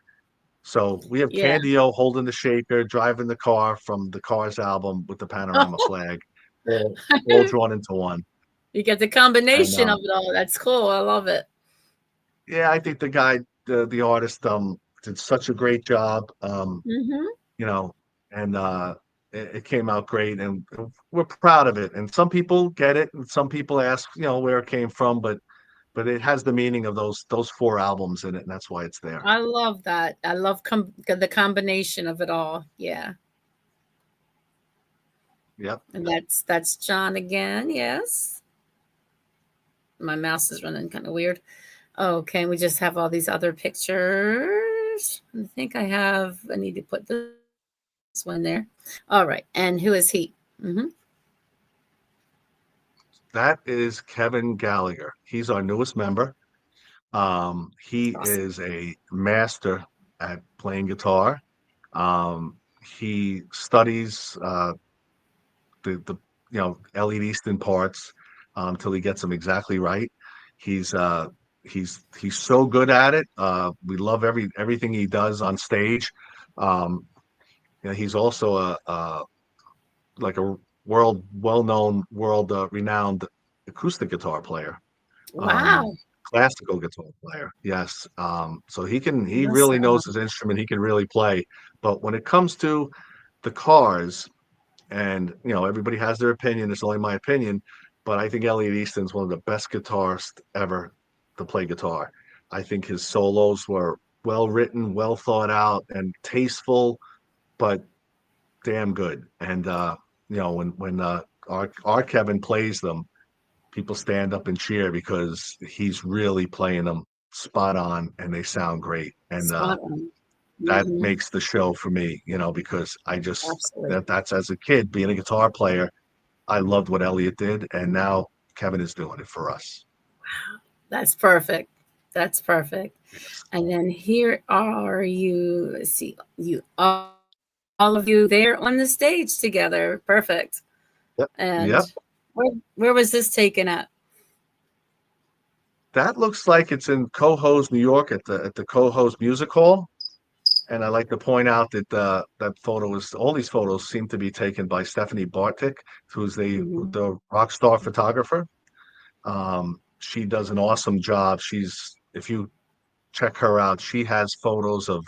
So we have Yeah. Candy O holding the shaker, driving the car from the Cars album with the Panorama flag, all drawn into one. You get the And combination of it all. That's cool. I love it. yeah, I think the guy, the artist, did such a great job. Mm-hmm. You know, and it came out great, and we're proud of it. And some people get it, and some people ask, where it came from, but it has the meaning of those 4 albums in it, and that's why it's there. I love that. I love the combination of it all. Yeah. Yep. And that's John again. Yes. My mouse is running kind of weird. Okay, we just have all these other pictures. I think I need to put this one there. All right. And who is he? Mm-hmm. That is Kevin Gallagher. He's our newest member. He Awesome. is a master at playing guitar. He studies the Elliot Easton parts till he gets them exactly right. He's so good at it. We love everything he does on stage. He's also a well-known, world renowned acoustic guitar player. Wow. Classical guitar player. Yes. So he That's really knows his instrument. He can really play. But when it comes to the cars, and everybody has their opinion, it's only my opinion, but I think Elliot Easton's one of the best guitarists ever to play guitar. I think his solos were well written, well thought out, and tasteful, but damn good. And when our Kevin plays them, people stand up and cheer because he's really playing them spot on, and they sound great. And spot on. that Mhm. makes the show for me, because I just Absolutely. that's as a kid being a guitar player, I loved what Elliot did, and now Kevin is doing it for us. That's perfect. That's perfect. And then here are you. Let's see, you all of you there on the stage together. Perfect. Yep. And Yep. where was this taken at? That looks like it's in Cohoes, New York, at the Cohoes Music Hall. And I like to point out that all these photos seem to be taken by Stephanie Bartik, who's the rock star photographer. She does an awesome job. If you check her out, she has photos of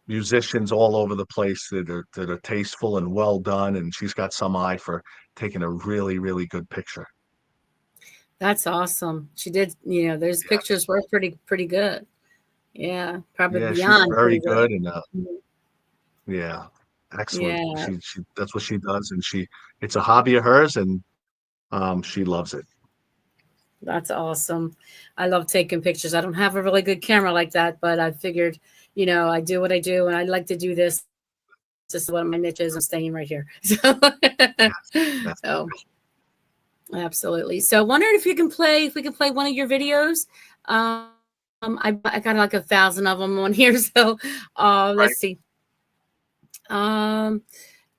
musicians all over the place that are tasteful and well done, and she's got some eye for taking a really, really good picture. That's awesome. She did, those pictures were pretty good. Yeah, probably Yeah, she's beyond very pretty good. good, and Mhm. yeah, excellent. Yeah, She that's what she does, and it's a hobby of hers, and she loves it. that's awesome. I love taking pictures. I don't have a really good camera like that, but I figured, I do what I do, and I like to do this. This is one of my niches. I'm staying right here. That's So absolutely. So wondering if we can play one of your videos. I got like 1,000 of them on here. So let's see. I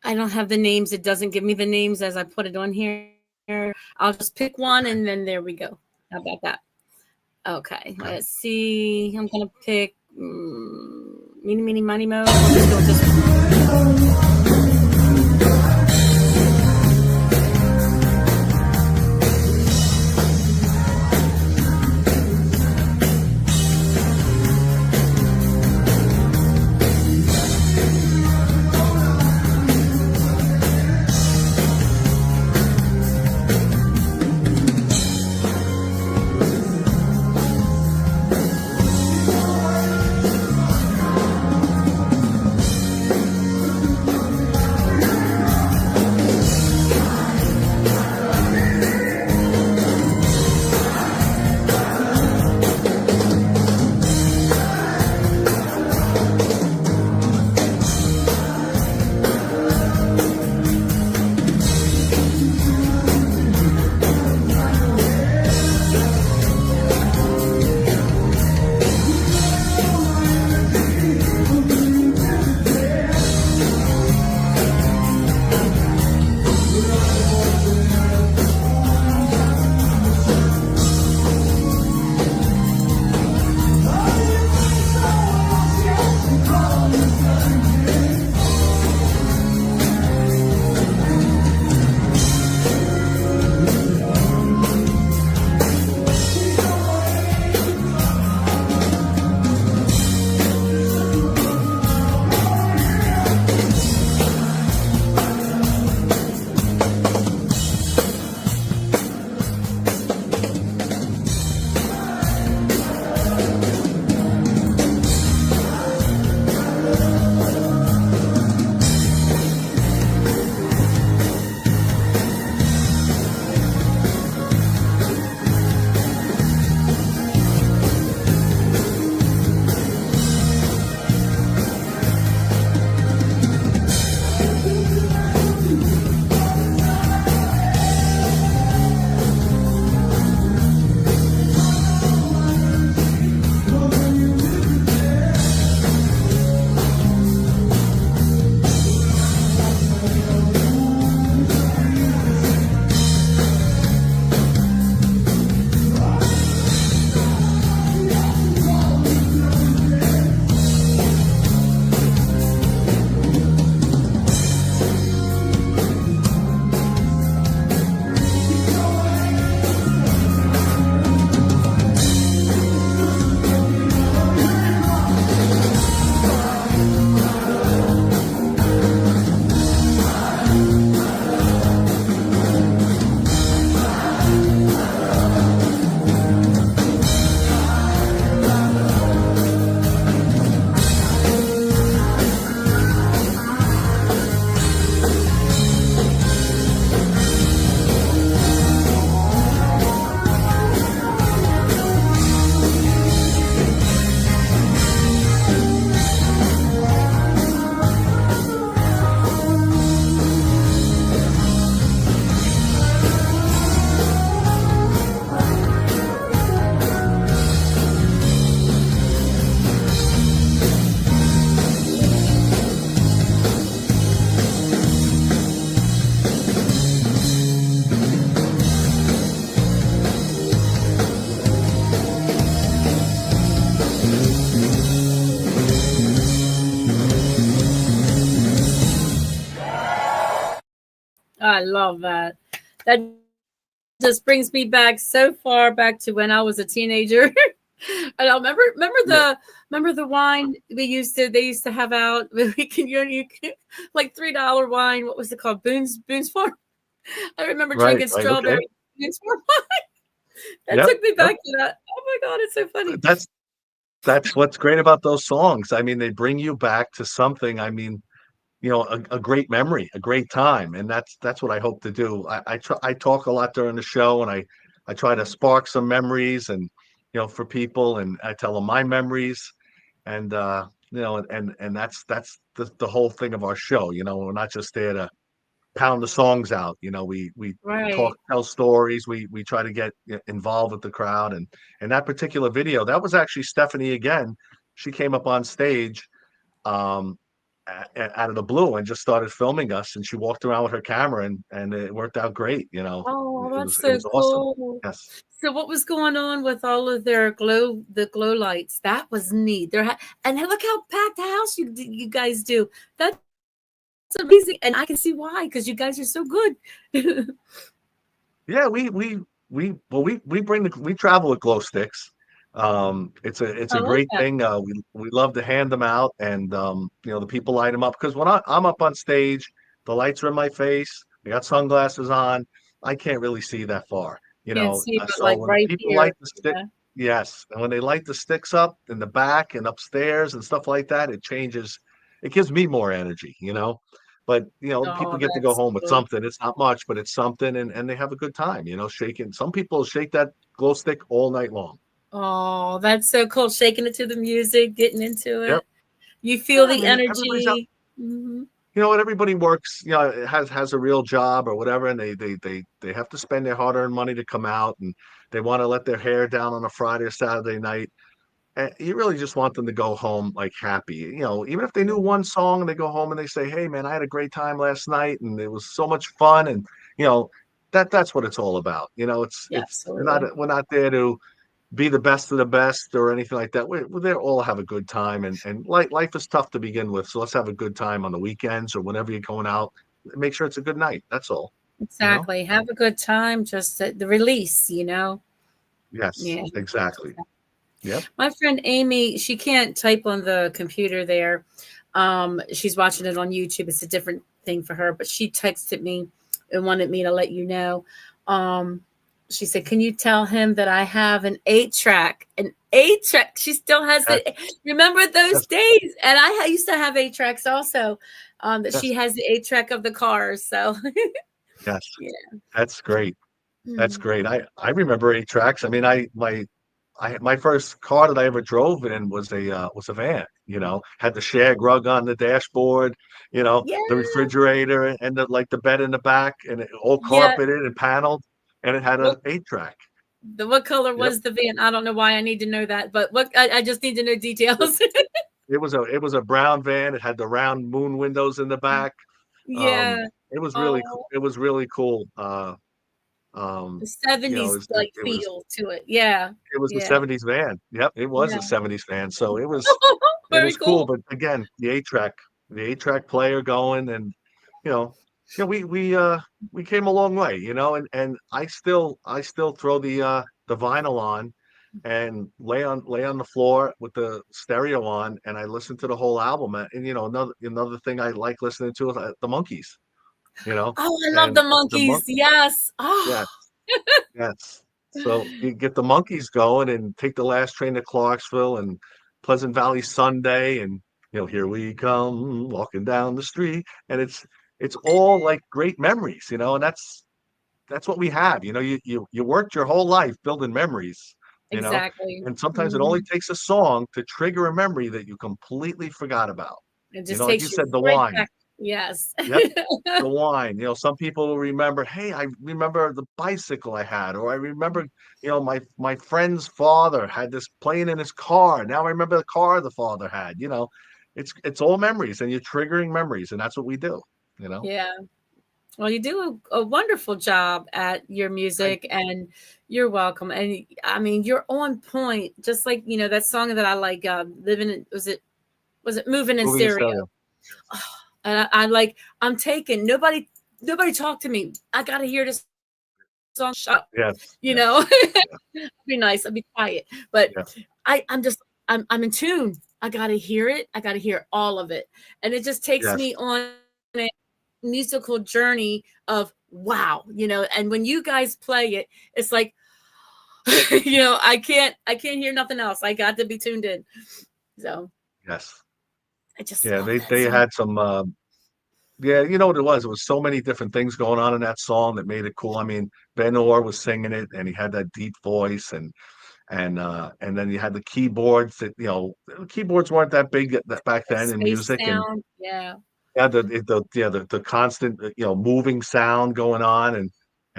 don't have the names. It doesn't give me the names as I put it on here. I'll just pick one, and then there we go. How about that? Okay. Let's see. I'm gonna pick Meeny Meeny Miny Mo. We'll just go with this one. I love that. That just brings me back so far back to when I was a teenager. And I remember the wine they used to have out. We can like $3 wine. What was it called? Boone's Farm. I remember Right, drinking right, okay. strawberry Boone's Farm wine. That Yep, took me yep. back to that. Oh my God, it's so funny. That's what's great about those songs. I mean, they bring you back to something. I mean, a great memory, a great time, and that's what I hope to do. I talk a lot during the show, and I try to spark some memories, and for people, and I tell them my memories, and and that's the whole thing of our show. We're not just there to pound the songs out. We Right. talk, tell stories. We try to get involved with the crowd, and that particular video, that was actually Stephanie again. She came up on stage um out of the blue and just started filming us, and she walked around with her camera, and it worked out great. Oh, it that's was it so was awesome. cool. Yes. So what was going on with all of the glow lights? That was neat. And look how packed the house you guys do. That's amazing. And I can see why, because you guys are so good. Yeah, we bring we travel with glow sticks. It's I a love great that. thing. We love to hand them out, and the people light them up, because when I'm up on stage, the lights are in my face. I got sunglasses on. I can't really see that far. Can't see, but So like when the right people light here. the stick, Yeah. yes, and when they light the sticks up in the back and upstairs and stuff like that, it changes. It gives me more energy. But people Oh, get to go that's home with cool. something. It's not much, but it's something, and they have a good time. Shaking. Some people shake that glow stick all night long. Oh, that's so cool. Shaking it to the music, getting into Yep. it. You feel Yeah, I the mean, everybody's out. energy. Hmm. And everybody works. Has a real job or whatever, and they have to spend their hard-earned money to come out, and they want to let their hair down on a Friday or Saturday night. And you really just want them to go home like happy. Even if they knew one song and they go home and they say, "Hey, man, I had a great time last night, and it was so much fun," and you know that's what it's all about. Yeah, It's not absolutely. we're not there to be the best of the best or anything like that. We're there all have a good time, and life is tough to begin with, so let's have a good time on the weekends or whenever you're going out. Make sure it's a good night. That's all. You know? Exactly. Have a good time. Just the release. Yes, Yeah. exactly. Yep. My friend Amy, she can't type on the computer there. She's watching it on YouTube. It's a different thing for her, but she texted me and wanted me to let you know. Um, she said, "Can you tell him that I have an 8-track? An 8-track. She still has Yes. it. Remember those Yes. days? And I used to have 8-tracks also. That Yes. she has the 8-track of the cars. So Yes. yeah. That's great. That's Mm. great. I remember 8 tracks. I mean, my first car that I ever drove in was a van. Had the shag rug on the dashboard. Yeah. The refrigerator and the bed in the back, and it all Yeah. carpeted and paneled, and it had a What 8 track. what color Yep. was the van? I don't know why I need to know that, but I just need to know It, details. it was a brown van. It had the round moon windows in the back. Yeah. Oh, It was really cool. the 70s like It was feel to it. Yeah. it was a Yeah. 70s van. Yep, it was a Yeah. 70s van. So it Very was cool. cool. But again, the 8 track player going, and you know, we came a long way, and I still throw the vinyl on and lay on the floor with the stereo on, and I listen to the whole album. And another thing I like listening to is the Monkees, Oh, I love and the the monkeys. Yes. yeah, Oh. yes. So you get the Monkees going and take the last train to Clarksville and Pleasant Valley Sunday, and here we come walking down the street, and it's all like great memories, and that's what we have. You worked your whole life building memories, you know, Exactly. and sometimes it only Mhm. takes a song to trigger a memory that you completely forgot about. It just Like you takes you said, the right wine. back. Yes. Yep. The wine. Some people will remember, hey, I remember the bicycle I had, or I remember, my friend's father had this playing in his car. Now I remember the car the father had. It's all memories, and you're triggering memories, and that's what we do. Yeah. Well, you do a wonderful job at your Thank music, you. and you're welcome. And I mean, you're on point, just like that song that I like. Living in was it moving in Moving in stereo? stereo. And I like I'm taken. Nobody nobody talk to me. I got to hear this song. Shut up. Yes. You Yes. know, Yeah. be nice. I'll be quiet. But Yeah. I'm in tune. I got to hear it. I got to hear all of it. And it just takes Yes. me on a musical journey of wow, you know, and when you guys play it, it's like, you know, I can't hear nothing else. I got to be tuned in. So Yes. I just Yeah. love that They song. had some. Yeah, you know what it was? It was so many different things going on in that song that made it cool. I mean, Ben Orr was singing it, and he had that deep voice, and then you had the keyboards that the keyboards weren't that big back That then in space music, and sound. Yeah. yeah, the constant moving sound going on, and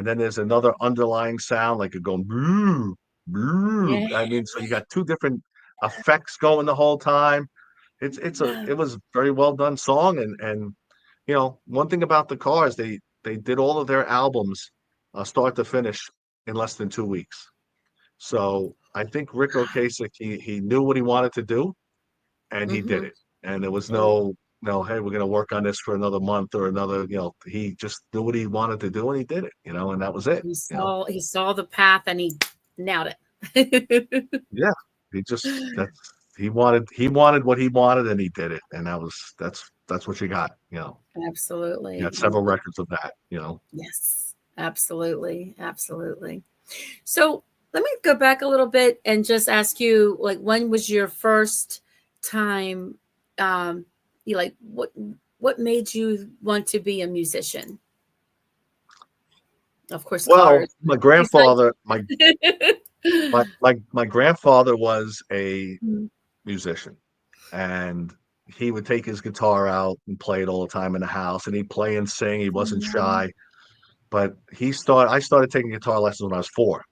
then there's another underlying sound like it going boo boo. Yeah. I mean, so you got two different effects going the whole time. It was a very well done song, and one thing about the Cars, they did all of their albums start to finish in less than 2 weeks. So I think Rick Ocasek, he knew what he wanted to do, and he did Mm-hmm. it. And there was Yeah. no, hey, we're going to work on this for another month or another. He just knew what he wanted to do, and he did it. And that was it. He saw the path and he nailed it. Yeah, he wanted what he wanted, and he did it, and that's what you got. You Absolutely. got several records of that. Yes. Absolutely. Absolutely. So let me go back a little bit and just ask you, like, when was your first time? You like what made you want to be a musician? Of course, Well, Cars. my He's like, grandfather, my grandfather was a musician, and he would take his guitar out and play it all the time in the house, and he'd play and sing. He wasn't shy, but I started taking guitar lessons when I was 4.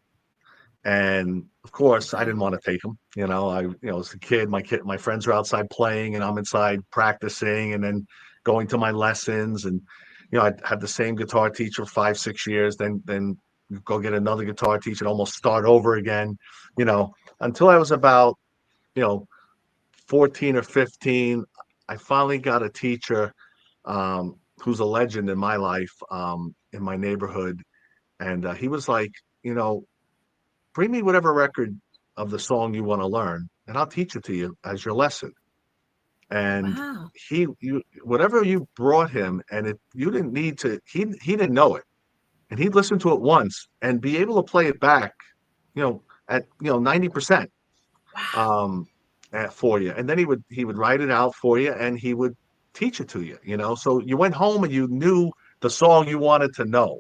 And of course, I okay. didn't want to take them. As a kid, my friends are outside playing, and I'm inside practicing, and then going to my lessons. And I had the same guitar teacher 5, 6 years. Then you go get another guitar teacher, and almost start over again. Until I was about 14 or 15, I finally got a teacher who's a legend in my life, in my neighborhood, and he was like, you know bring me whatever record of the song you want to learn, and I'll teach it to you as your lesson. And Wow. whatever you brought him, and you didn't need to, he didn't know it, and he'd listen to it once and be able to play it back, at 90%, Wow. um, for you, and then he would write it out for you, and he would teach it to you. So you went home and you knew the song you wanted to know,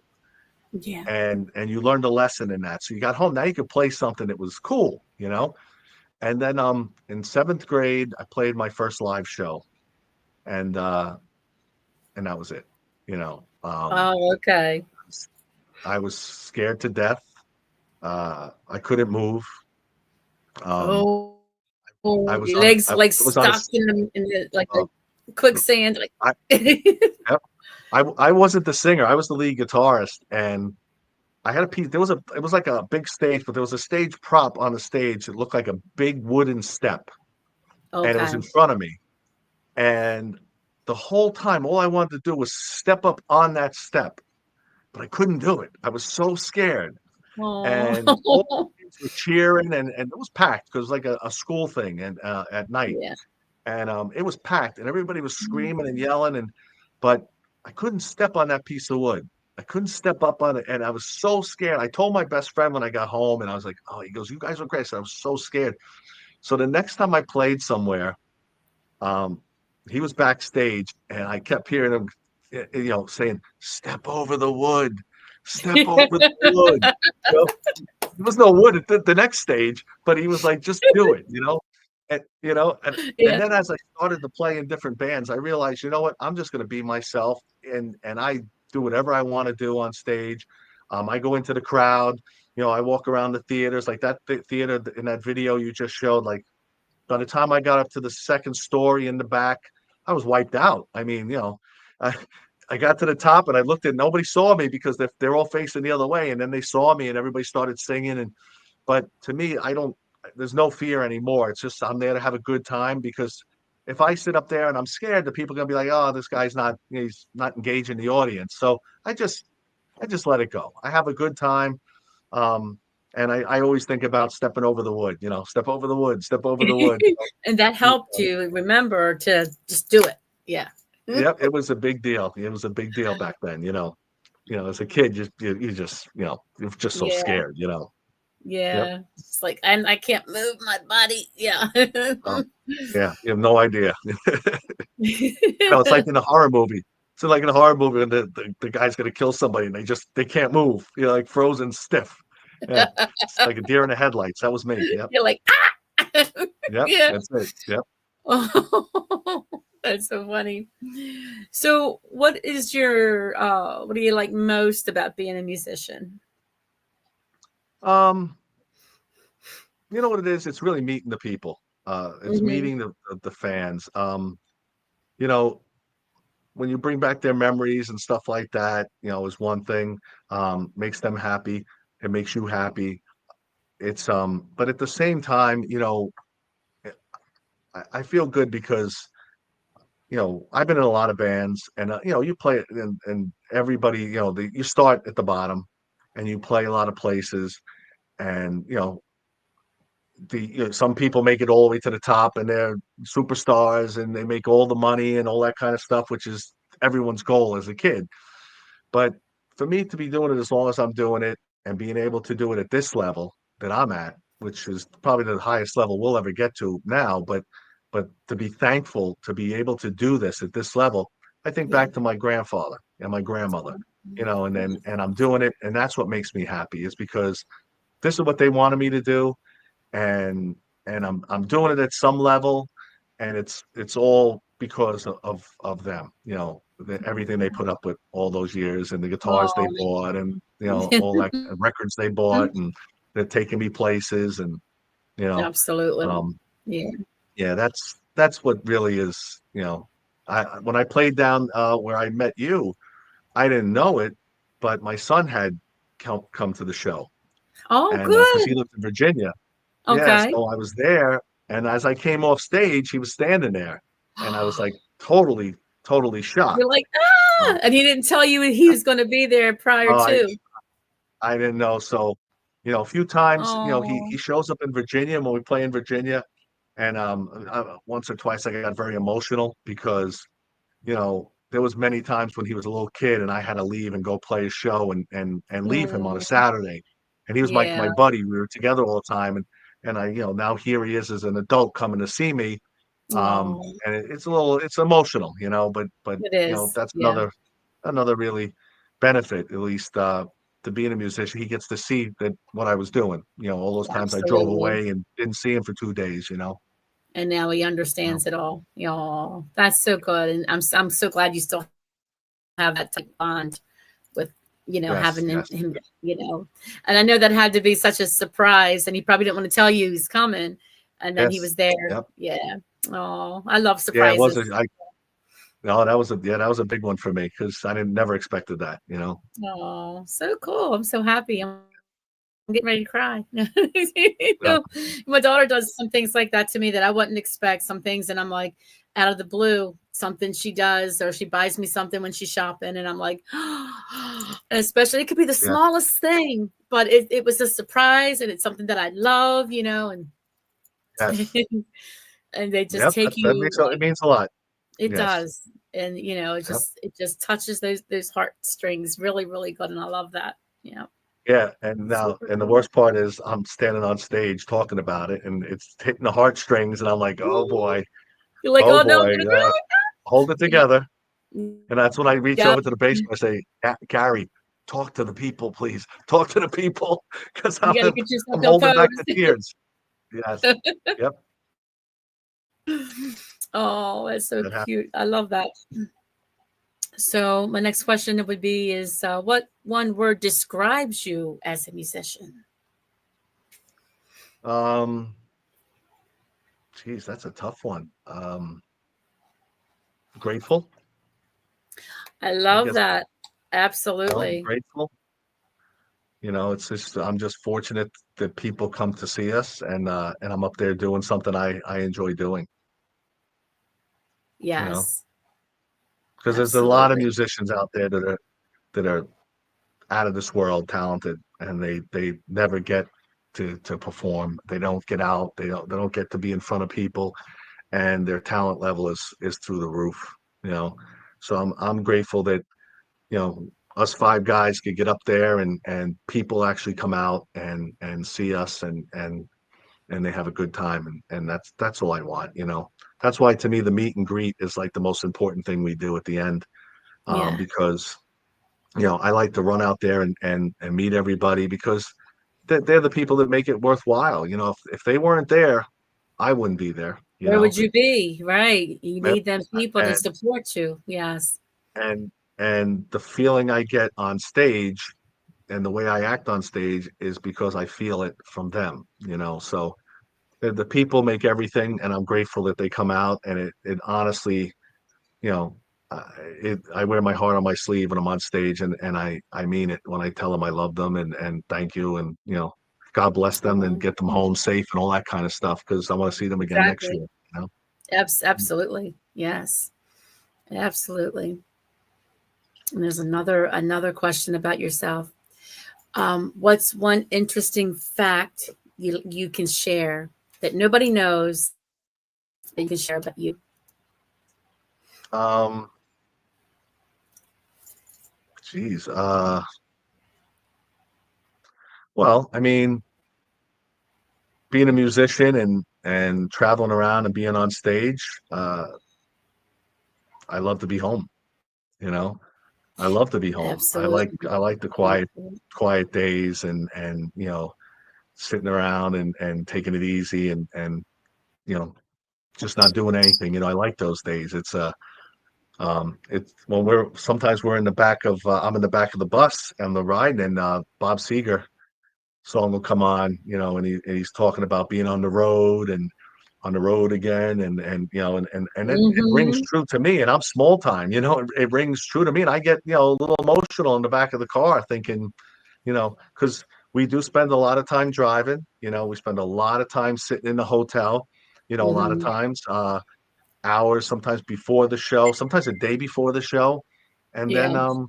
Yeah. and you learned a lesson in that. So you got home. Now you could play something that was cool. And then in 7th grade, I played my first live show, and that was it. Oh, okay. I was scared to death. I couldn't move. Um, Oh, I was your on legs I like was on a stuck in the like uh, a quicksand. Like I yep. I wasn't the singer. I was the lead guitarist, and I had a piece. It was like a big stage, but there was a stage prop on the stage that looked like a big wooden step, and it was okay. in front of me. And the whole time, all I wanted to do was step up on that step, but I couldn't do it. I was so scared. And all Oh, the kids were cheering, and it was packed because it was like a school thing, and at night. yeah. And it was packed, and everybody was screaming and yelling, but I couldn't step on that piece of wood. I couldn't step up on it, and I was so scared. I told my best friend when I got home, and I was like, "Oh," he goes, "You guys are great." So I was so scared. So the next time I played somewhere, um, he was backstage, and I kept hearing him, saying, "Step over the wood, step over the wood." You know, there was no wood at the next stage, but he was like, "Just do it," and Yeah. then as I started to play in different bands, I realized, you know what, I'm just going to be myself, and I do whatever I want to do on stage. I go into the crowd, I walk around the theaters like that theater in that video you just showed. Like by the time I got up to the second story in the back, I was wiped out. I mean, I, I got to the top and I looked at nobody saw me because they're all facing the other way, and then they saw me and everybody started singing. But to me, there's no fear anymore. It's just I'm there to have a good time because if I sit up there and I'm scared, the people are gonna be like, oh, this guy's not, he's not engaging the audience. So I just let it go. I have a good time. Um, and I always think about stepping over the wood, step over the wood, step over the wood. And that helped you remember to just do it. Yeah. Yep, it was a big deal. It was a big deal back then, as a kid, you just, you're just so Yeah. scared. Yep. Yeah. It's like, I can't move my body. Yeah. Oh, yeah, you have no idea. It's like in a horror movie. It's like in a horror movie when the guy's gonna kill somebody and they can't move. Like frozen stiff. Yeah. It's like a deer in the headlights. That was me. Yep. You're like, ah! Yep. Yeah. That's it. Yep. Oh, that's so funny. So what is what do you like most about being a musician? You know what it is? It's really meeting the people. It's Mhm. meeting the fans. You know, when you bring back their memories and stuff like that, is one thing. Makes them happy. It makes you happy. But at the same time, I feel good because I've been in a lot of bands, and you play it, and everybody, you start at the bottom, and you play a lot of places, and some people make it all the way to the top, and they're superstars, and they make all the money and all that kind of stuff, which is everyone's goal as a kid. But for me to be doing it as long as I'm doing it and being able to do it at this level that I'm at, which is probably the highest level we'll ever get to now, but to be thankful to be able to do this at this level, I think Yeah. back to my grandfather and my grandmother, and I'm doing it, and that's what makes me happy is because this is what they wanted me to do, and I'm doing it at some level, and it's all because of them, everything they put up with all those years, and the guitars they Oh. bought, and all that records they bought, and they're taking me places, and you know Absolutely. um Yeah. yeah, that's what really is, I when I played down where I met you, I didn't know it, but my son had come to the show, Oh, and because he good. lived in Virginia. Yeah, Okay. so I was there, and as I came off stage, he was standing there, and I was like totally You're shocked. like, Um, ah, and he didn't tell you he was going to be there prior I to. I didn't know. So, a few times, he Oh. shows up in Virginia when we play in Virginia, and once or twice I got very emotional because there was many times when he was a little kid and I had to leave and go play a show and leave him on a Mm, Saturday. And he was my yeah. buddy. We were together all the time. And I, now here he is as an adult coming to see me. Oh, And it's emotional, but it is. that's Yeah. another really benefit, at least to being a musician. He gets to see that what I was doing, all those times I drove Absolutely. away and didn't see him for 2 days, And now he So, understands it all. Oh, that's so good. And I'm so glad you still have that type of bond with, yes, having him, yes, and I know that had to be such a surprise, and he probably didn't want to tell you he's coming, and then he yes. was there. Yep. Yeah. Oh, I love Yeah, it was surprises. no, that was a big one for me because I didn't never expected that. Oh, so cool. I'm so happy. I'm getting ready to cry. Yeah, My daughter does some things like that to me that I wouldn't expect. Some things, and I'm like, out of the blue, something she does, or she buys me something when she's shopping, and I'm like, and especially it could be the yeah, smallest thing, but it was a surprise, and it's something that I love, and yes, and they just yep. take That you makes it like means a lot. it Yes, does, and yep, it just touches those heartstrings really, really good, and I love that. Yeah, yeah. And now, super and the cool. worst part is I'm standing on stage talking about it, and it's hitting the heartstrings, and I'm like, You're like, oh oh no, I'm boy, gonna cry. hold it together. And that's when I reach Yeah, over to the bass and I say, Gary, talk to the people, please. Talk to the people, because you I'm got to get yourself I'm holding back the composed. tears. Yes, yep, Oh, that's so that happened. cute. I love that. So my next question would be is what one word describes you as a musician? Um, Geez, that's a tough one. Grateful, I I love guess. that. Absolutely. Grateful. It's just I'm just fortunate that people come to see us, and I'm up there doing something I enjoy doing. you know, Yes. because there's a lot of Absolutely. musicians out there that are out of this world talented, and they never get to perform. They don't get out. They don't get to be in front of people, and their talent level is through the roof. You know, so I'm grateful that us five guys could get up there and people actually come out and see us and they have a good time and that's all I want. That's why to me the meet and greet is like the most important thing we do at the end, Yeah. because I like to run out there and meet everybody because they're the people that make it worthwhile. If they weren't there, I wouldn't be there. Where would you be? Right. You And need them people to and support you. Yes. and and the feeling I get on stage and the way I act on stage is because I feel it from them. So the people make everything, and I'm grateful that they come out. And it honestly, you know, I wear my heart on my sleeve when I'm on stage, and I mean it when I tell them I love them and thank you, and God bless them and Mhm. get them home safe and all that kind of stuff because I want to see them again next Exactly. year. You know, Absolutely. Yes. Absolutely. And there's another question about yourself. What's one interesting fact you can share that nobody knows that you can share about you? um, geez, well, I mean, being a musician and traveling around and being on stage, I love to be home. You know, I love to be home. Absolutely. I like the quiet days and sitting around and taking it easy and you know just not doing anything. I like those days. It's when we're in the back of I'm in the back of the bus and the ride, and Bob Seger song will come on, and he's talking about being on the road and on the road again, and it rings Hmm. true to me, and I'm small time, it rings true to me, and I get a little emotional in the back of the car thinking, because we do spend a lot of time driving, we spend a lot of time sitting in the hotel, a lot of Hmm. times, hours, sometimes before the show, sometimes a day before the show, and then Yeah.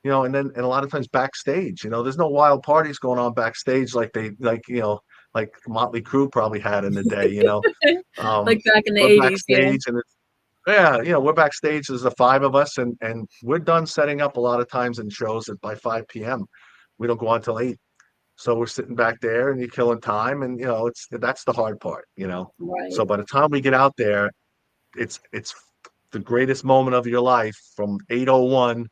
and a lot of times backstage, there's no wild parties going on backstage like Motley Crue probably had in the day. Like back in the We're 80s. Yeah. backstage, and yeah, we're backstage. There's the five of us, and we're done setting up a lot of times in shows by 5 p.m. We don't go on till 8. So we're sitting back there, and you're killing time, and that's the hard part. So Right. by the time we get out there, it's the greatest moment of your life from 8:01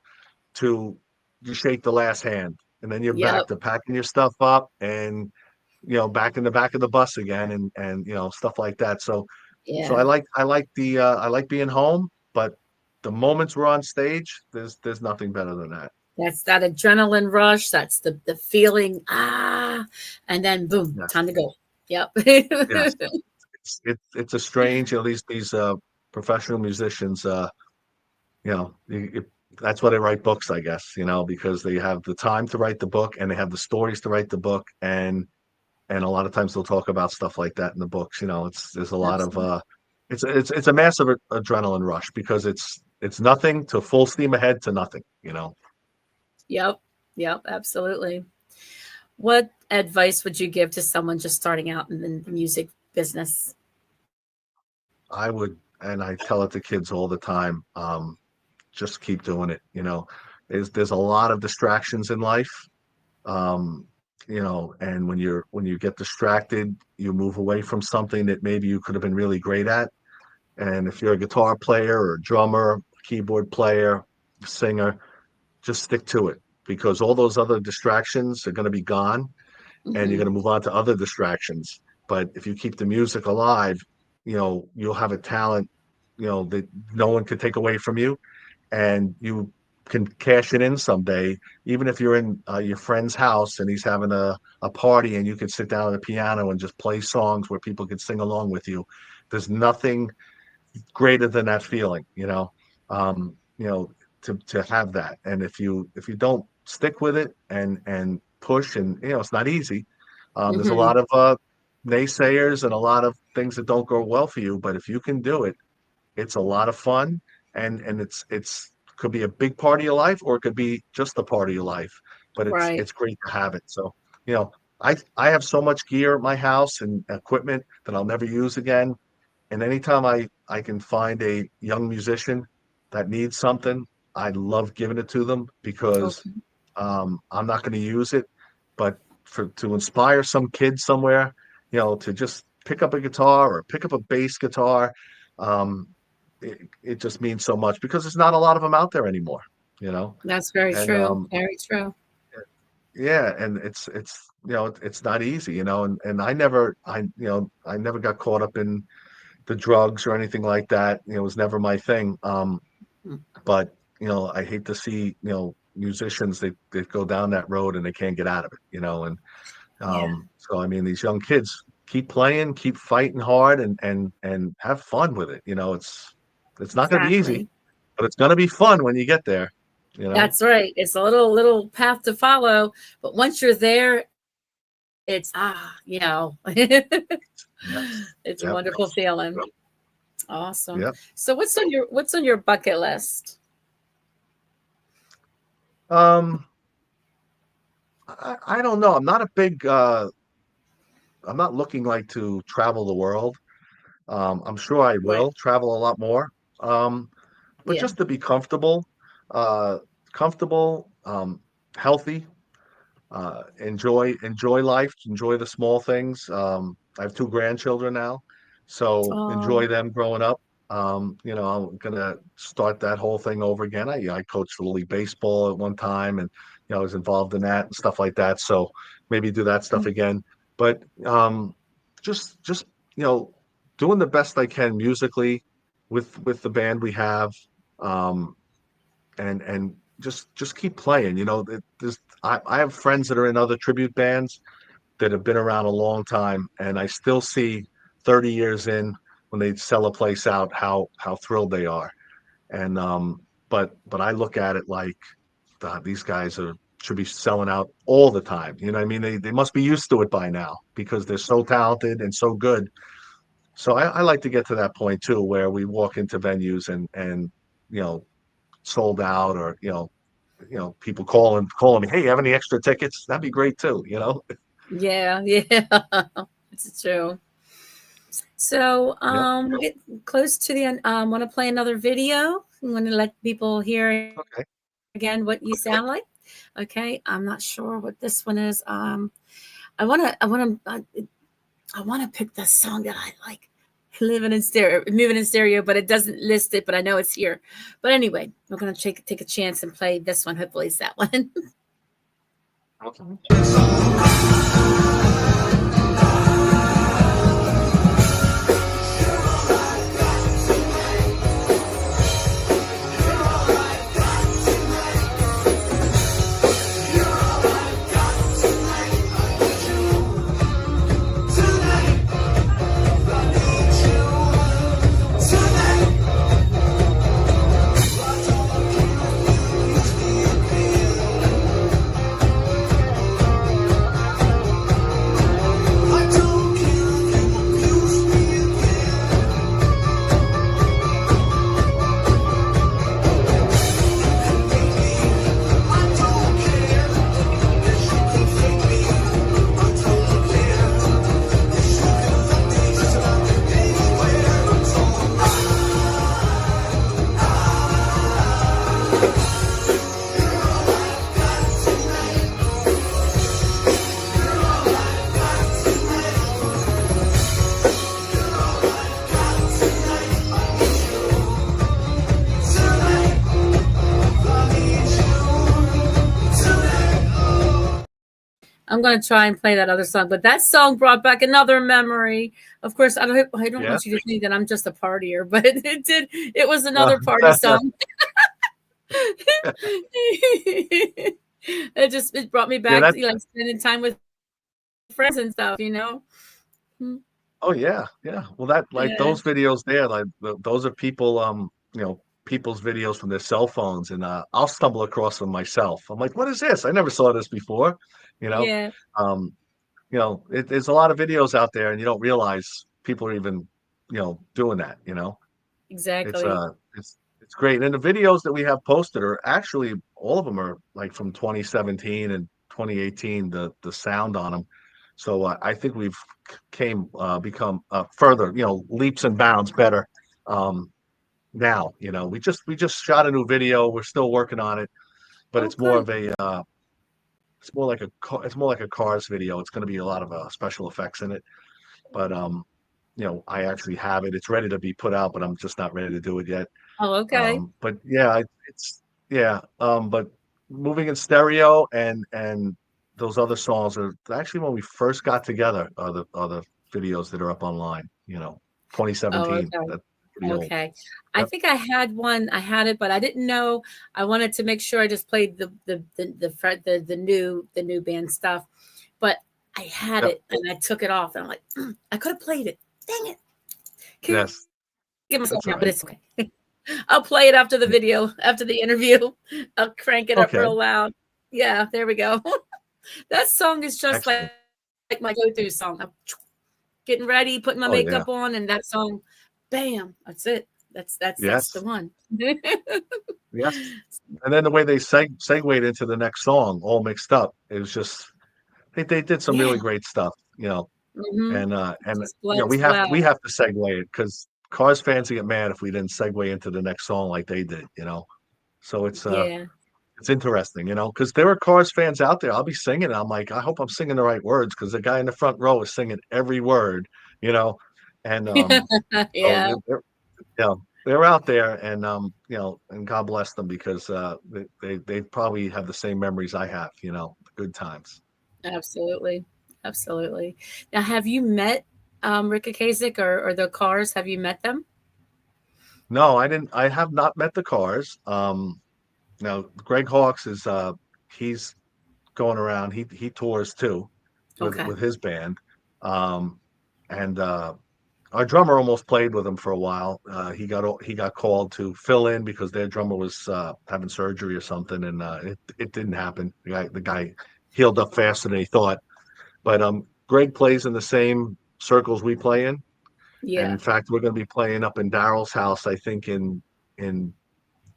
to you shake the last hand, and then you're back Yep. to packing your stuff up and back in the back of the bus again and stuff like that. So Yeah. I like being home, but the moments we're on stage, there's nothing better than that. That's that adrenaline rush. That's the feeling. Ah, and then boom, Yes, time to go. Yep. yes. It's a strange, these professional musicians, you know, that's why they write books, I guess, because they have the time to write the book and they have the stories to write the book, and a lot of times they'll talk about stuff like that in the books. There's a lot of Absolutely. it's a massive adrenaline rush because it's nothing to full steam ahead to nothing. Yep. Yep. Absolutely. What advice would you give to someone just starting out in the music business? I would, and I tell it to kids all the time, just keep doing it. There's a lot of distractions in life. um, and when you get distracted, you move away from something that maybe you could have been really great at. And if you're a guitar player or a drummer, keyboard player, singer, just stick to it because all those other distractions are going to be gone and you're going Hmm. to move on to other distractions. But if you keep the music alive, you'll have a talent, that no one could take away from you, and you can cash it in someday, even if you're in your friend's house and he's having a party and you can sit down at the piano and just play songs where people can sing along with you. There's nothing greater than that feeling, um, you know, to have that. And if you don't stick with it and push, and it's not easy. There's a Hmm. lot of naysayers and a lot of things that don't go well for you, but if you can do it, it's a lot of fun, and it's could be a big part of your life, or it could be just a part of your life. But Right. it's great to have it. So, you know, I have so much gear at my house and equipment that I'll never use again. And anytime I can find a young musician that needs something, I love giving it to them because Okay. I'm not going to use it, but to inspire some kid somewhere, to just pick up a guitar or pick up a bass guitar, um, it just means so much because there's not a lot of them out there anymore, you know. That's very And true. Very true. yeah, and it's it's not easy, and I never got caught up in the drugs or anything like that. It was never my thing. Mm. But I hate to see musicians they go down that road and they can't get out of it. And Yeah, so I mean these young kids keep playing, keep fighting hard, and have fun with it. It's not going to be easy, exactly. but it's going to be fun when you get there. You know. That's right. It's a little path to follow, but once you're there, it's Yes. it's a Yep. wonderful feeling. Awesome. Yep. So what's on your bucket list? Um, I don't know. I'm not looking like to travel the world. I'm sure I Right. will travel a lot more. Um, but Yeah. just to be uh, comfortable, healthy, enjoy life, enjoy the small things. I have two grandchildren now, so Oh, enjoy them growing up. I'm gonna start that whole thing over again. I coached Little League baseball at one time, and I was involved in that and stuff like that. So maybe do that stuff again. But just you know, doing the best I can musically with the band we have. Um, and just keep playing. I have friends that are in other tribute bands that have been around a long time, and I still see 30 years in when they sell a place out how thrilled they are. And but I look at it like these guys should be selling out all the time. You know what I mean? They must be used to it by now because they're so talented and so good. So I like to get to that point too, where we walk into venues and you know sold out, or people calling me, hey, you have any extra tickets? That'd be great too. yeah, yeah. It's true. So, Yeah. we're getting close to the end. Want to play another video? Want to let people hear Okay. again what you sound like? Okay. I'm not sure what this one is. I want to pick the song that I like. Moving in stereo, but it doesn't list it. But I know it's here. But anyway, we're gonna take a chance and play this one. Hopefully, it's that one. Okay. I'm gonna try and play that other song, but that song brought back another memory. Of course, I don't Yeah. want you to think that I'm just a partier, but it did. It was another party song. It brought me Yeah. back to like spending time with friends and stuff. Mm. Oh yeah. Yeah. Well, that like Yeah, those videos there, like those are people, people's videos from their cell phones, and I'll stumble across them myself. I'm like, what is this? I never saw this before. You know. yeah, Um, there's a lot of videos out there, and you don't realize people are even, doing that. It's Exactly. it's great. And the videos that we have posted are actually all of them are like from 2017 and 2018. The sound on them. So I think we've become further, leaps and bounds better. Um, Now, we just shot a new video. We're still working on it, but Oh, good. it's more like a Cars video. It's going to be a lot of special effects in it, but I actually have it. It's ready to be put out, but I'm just not ready to do it yet. Oh, okay. But yeah, it's yeah. But moving in stereo and those other songs are actually when we first got together. Are the videos that are up online. Oh, 2017. okay. That's pretty old. Okay. I Yep. think I had one. I had it, but I didn't know. I wanted to make sure I just played the new band stuff, but I had Yep. it and I took it off and I'm like, I could have played it. Dang it. Can't Yes. give myself That's all now, but right. it's okay. I'll play it after the video, after the interview. I'll crank it up Okay. real loud. Yeah, there we go. That song is just Excellent. like my go-to song. I'm getting ready, putting my Oh yeah. makeup on, and that song, bam, that's it. That's the Yes. one. Yes. And then the way they segued into the next song, all mixed up, it was just they did some Yeah. really great stuff, Hmm. and Just we blends have well. we have to segue it because Cars fans will get mad if we didn't segue into the next song like they did. So Yeah. it's interesting, because there are Cars fans out there. I'll be singing, and I'm like, I hope I'm singing the right words because the guy in the front row is singing every word, you know, and so Yeah, yeah, they're out there, and and God bless them because they probably have the same memories I have, good times. absolutely. Absolutely. Now, have you met Rika Kasich or the Cars? Have you met them? No, I didn't. I have not met the Cars. Now Greg Hawkes is he's going around. He tours too with Okay. with his band, um, and our drummer almost played with him for a while. He got called to fill in because their drummer was having surgery or something, and it didn't happen. The guy healed up faster than he thought. But Greg plays in the same circles we play in, and in Yeah. fact, we're going to be playing up in Daryl's house. I think in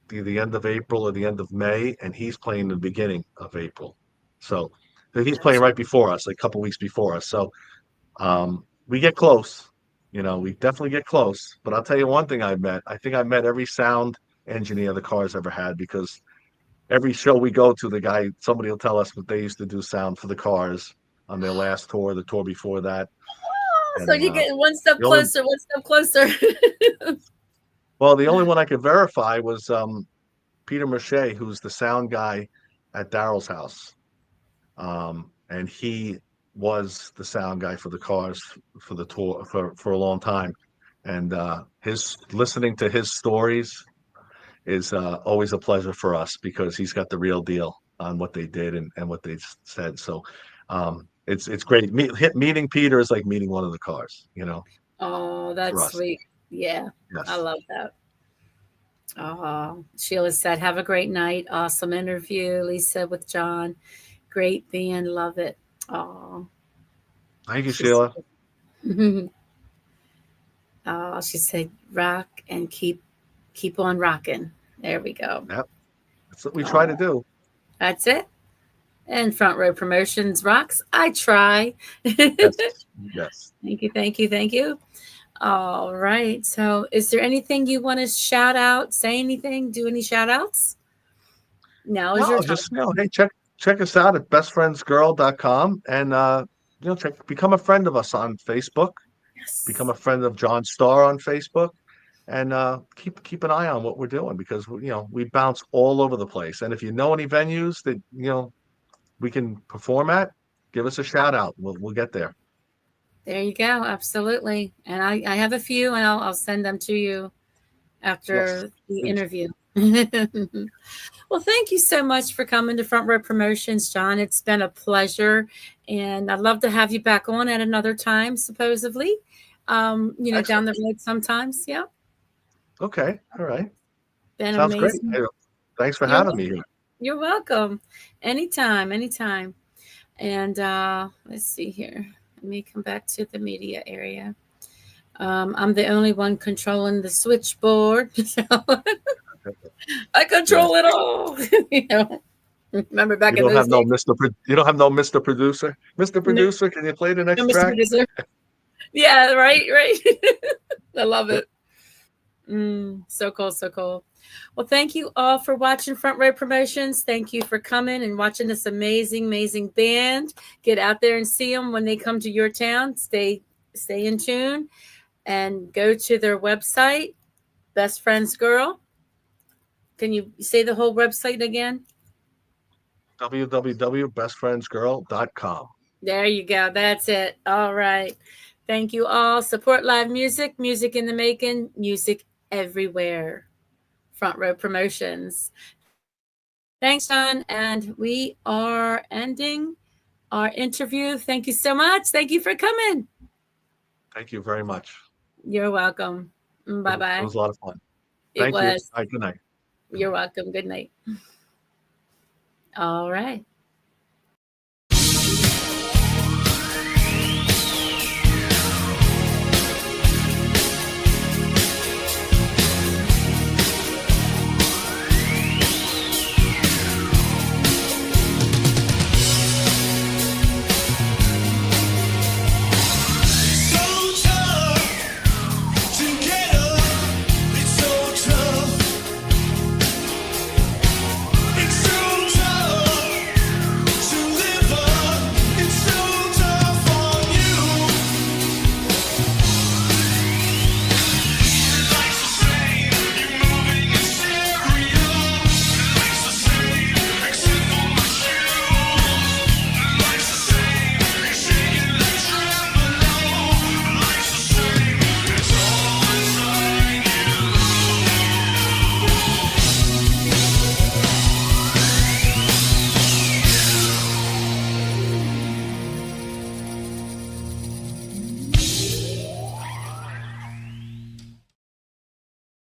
the end of April or the end of May, and he's playing the beginning of April. So he's playing Gotcha. right before us, like a couple weeks before us. So we get close. We definitely get close. But I'll tell you one thing I met. I think I met every sound engineer the Cars ever had because every show we go to, somebody will tell us what they used to do sound for the Cars on their last tour, the tour before that. Oh, so And you're getting one step the only closer, one step closer. the only one I could verify was Peter Mercier, who's the sound guy at Daryl's house. And he was the sound guy for the Cars for the tour for a long time. And his listening to his stories is always a pleasure for us because he's got the real deal on what they did and what they said. So it's great. Meeting Peter is like meeting one of the Cars, Oh, for that's us. sweet. Yeah, I Yes. love that. Oh, Sheila said, have a great night. Awesome interview. Lisa with John. Great band. Love it. Oh, Thank you, she's Sheila. oh, she said, rock and keep on rocking. There we go. Yep. That's what we try to Oh, do. that's it. And Front Row Promotions rocks. I try. Yes. Yes. Thank you, thank you, thank you. All right. So, is there anything you want to shout out? Say anything? Do any shout outs? Now is your No, time. just hey, check us out at bestfriendsgirl.com and become a friend of us on Facebook. Become Yes. a friend of John Starr on Facebook, and keep an eye on what we're doing because we bounce all over the place. And if you know any venues that we can perform at, give us a shout out. We'll get there. There you go. Absolutely. And I have a few, and I'll send them to you Yes, after the please. interview. Well, thank you so much for coming to Front Row Promotions, John. It's been a pleasure, and I'd love to have you back on at another time, supposedly. Down Excellent. the road sometimes. Yeah, Okay. All right. been Sounds great. amazing. Hey, thanks for You're having wel- me here. you're welcome. Anytime, anytime. And let's see here. Let me come back to the media area. I'm the only one controlling the switchboard. So I control it all. You know, remember back You in don't those have no days? You don't have no Mr. Producer. Mr. No, Producer, can you play the no, next Mr. track? Producer. Yeah, right, right. I love it. So cool, so cool. Well, thank you all for watching Front Row Promotions. Thank you for coming and watching this amazing, amazing band. Get out there and see them when they come to your town. Stay in tune and go to their website, Best Friends Girl. Can you say the whole website again? www.bestfriendsgirl.com. There you go. That's it. All right. Thank you all. Support live music, music in the making, music everywhere. Front Row Promotions. Thanks, John. And we are ending our interview. Thank you so much. Thank you for coming. Thank you very much. You're welcome. It Bye-bye. was a lot of fun. It Thank you. was. All right, good night. You're welcome. Good night. All right.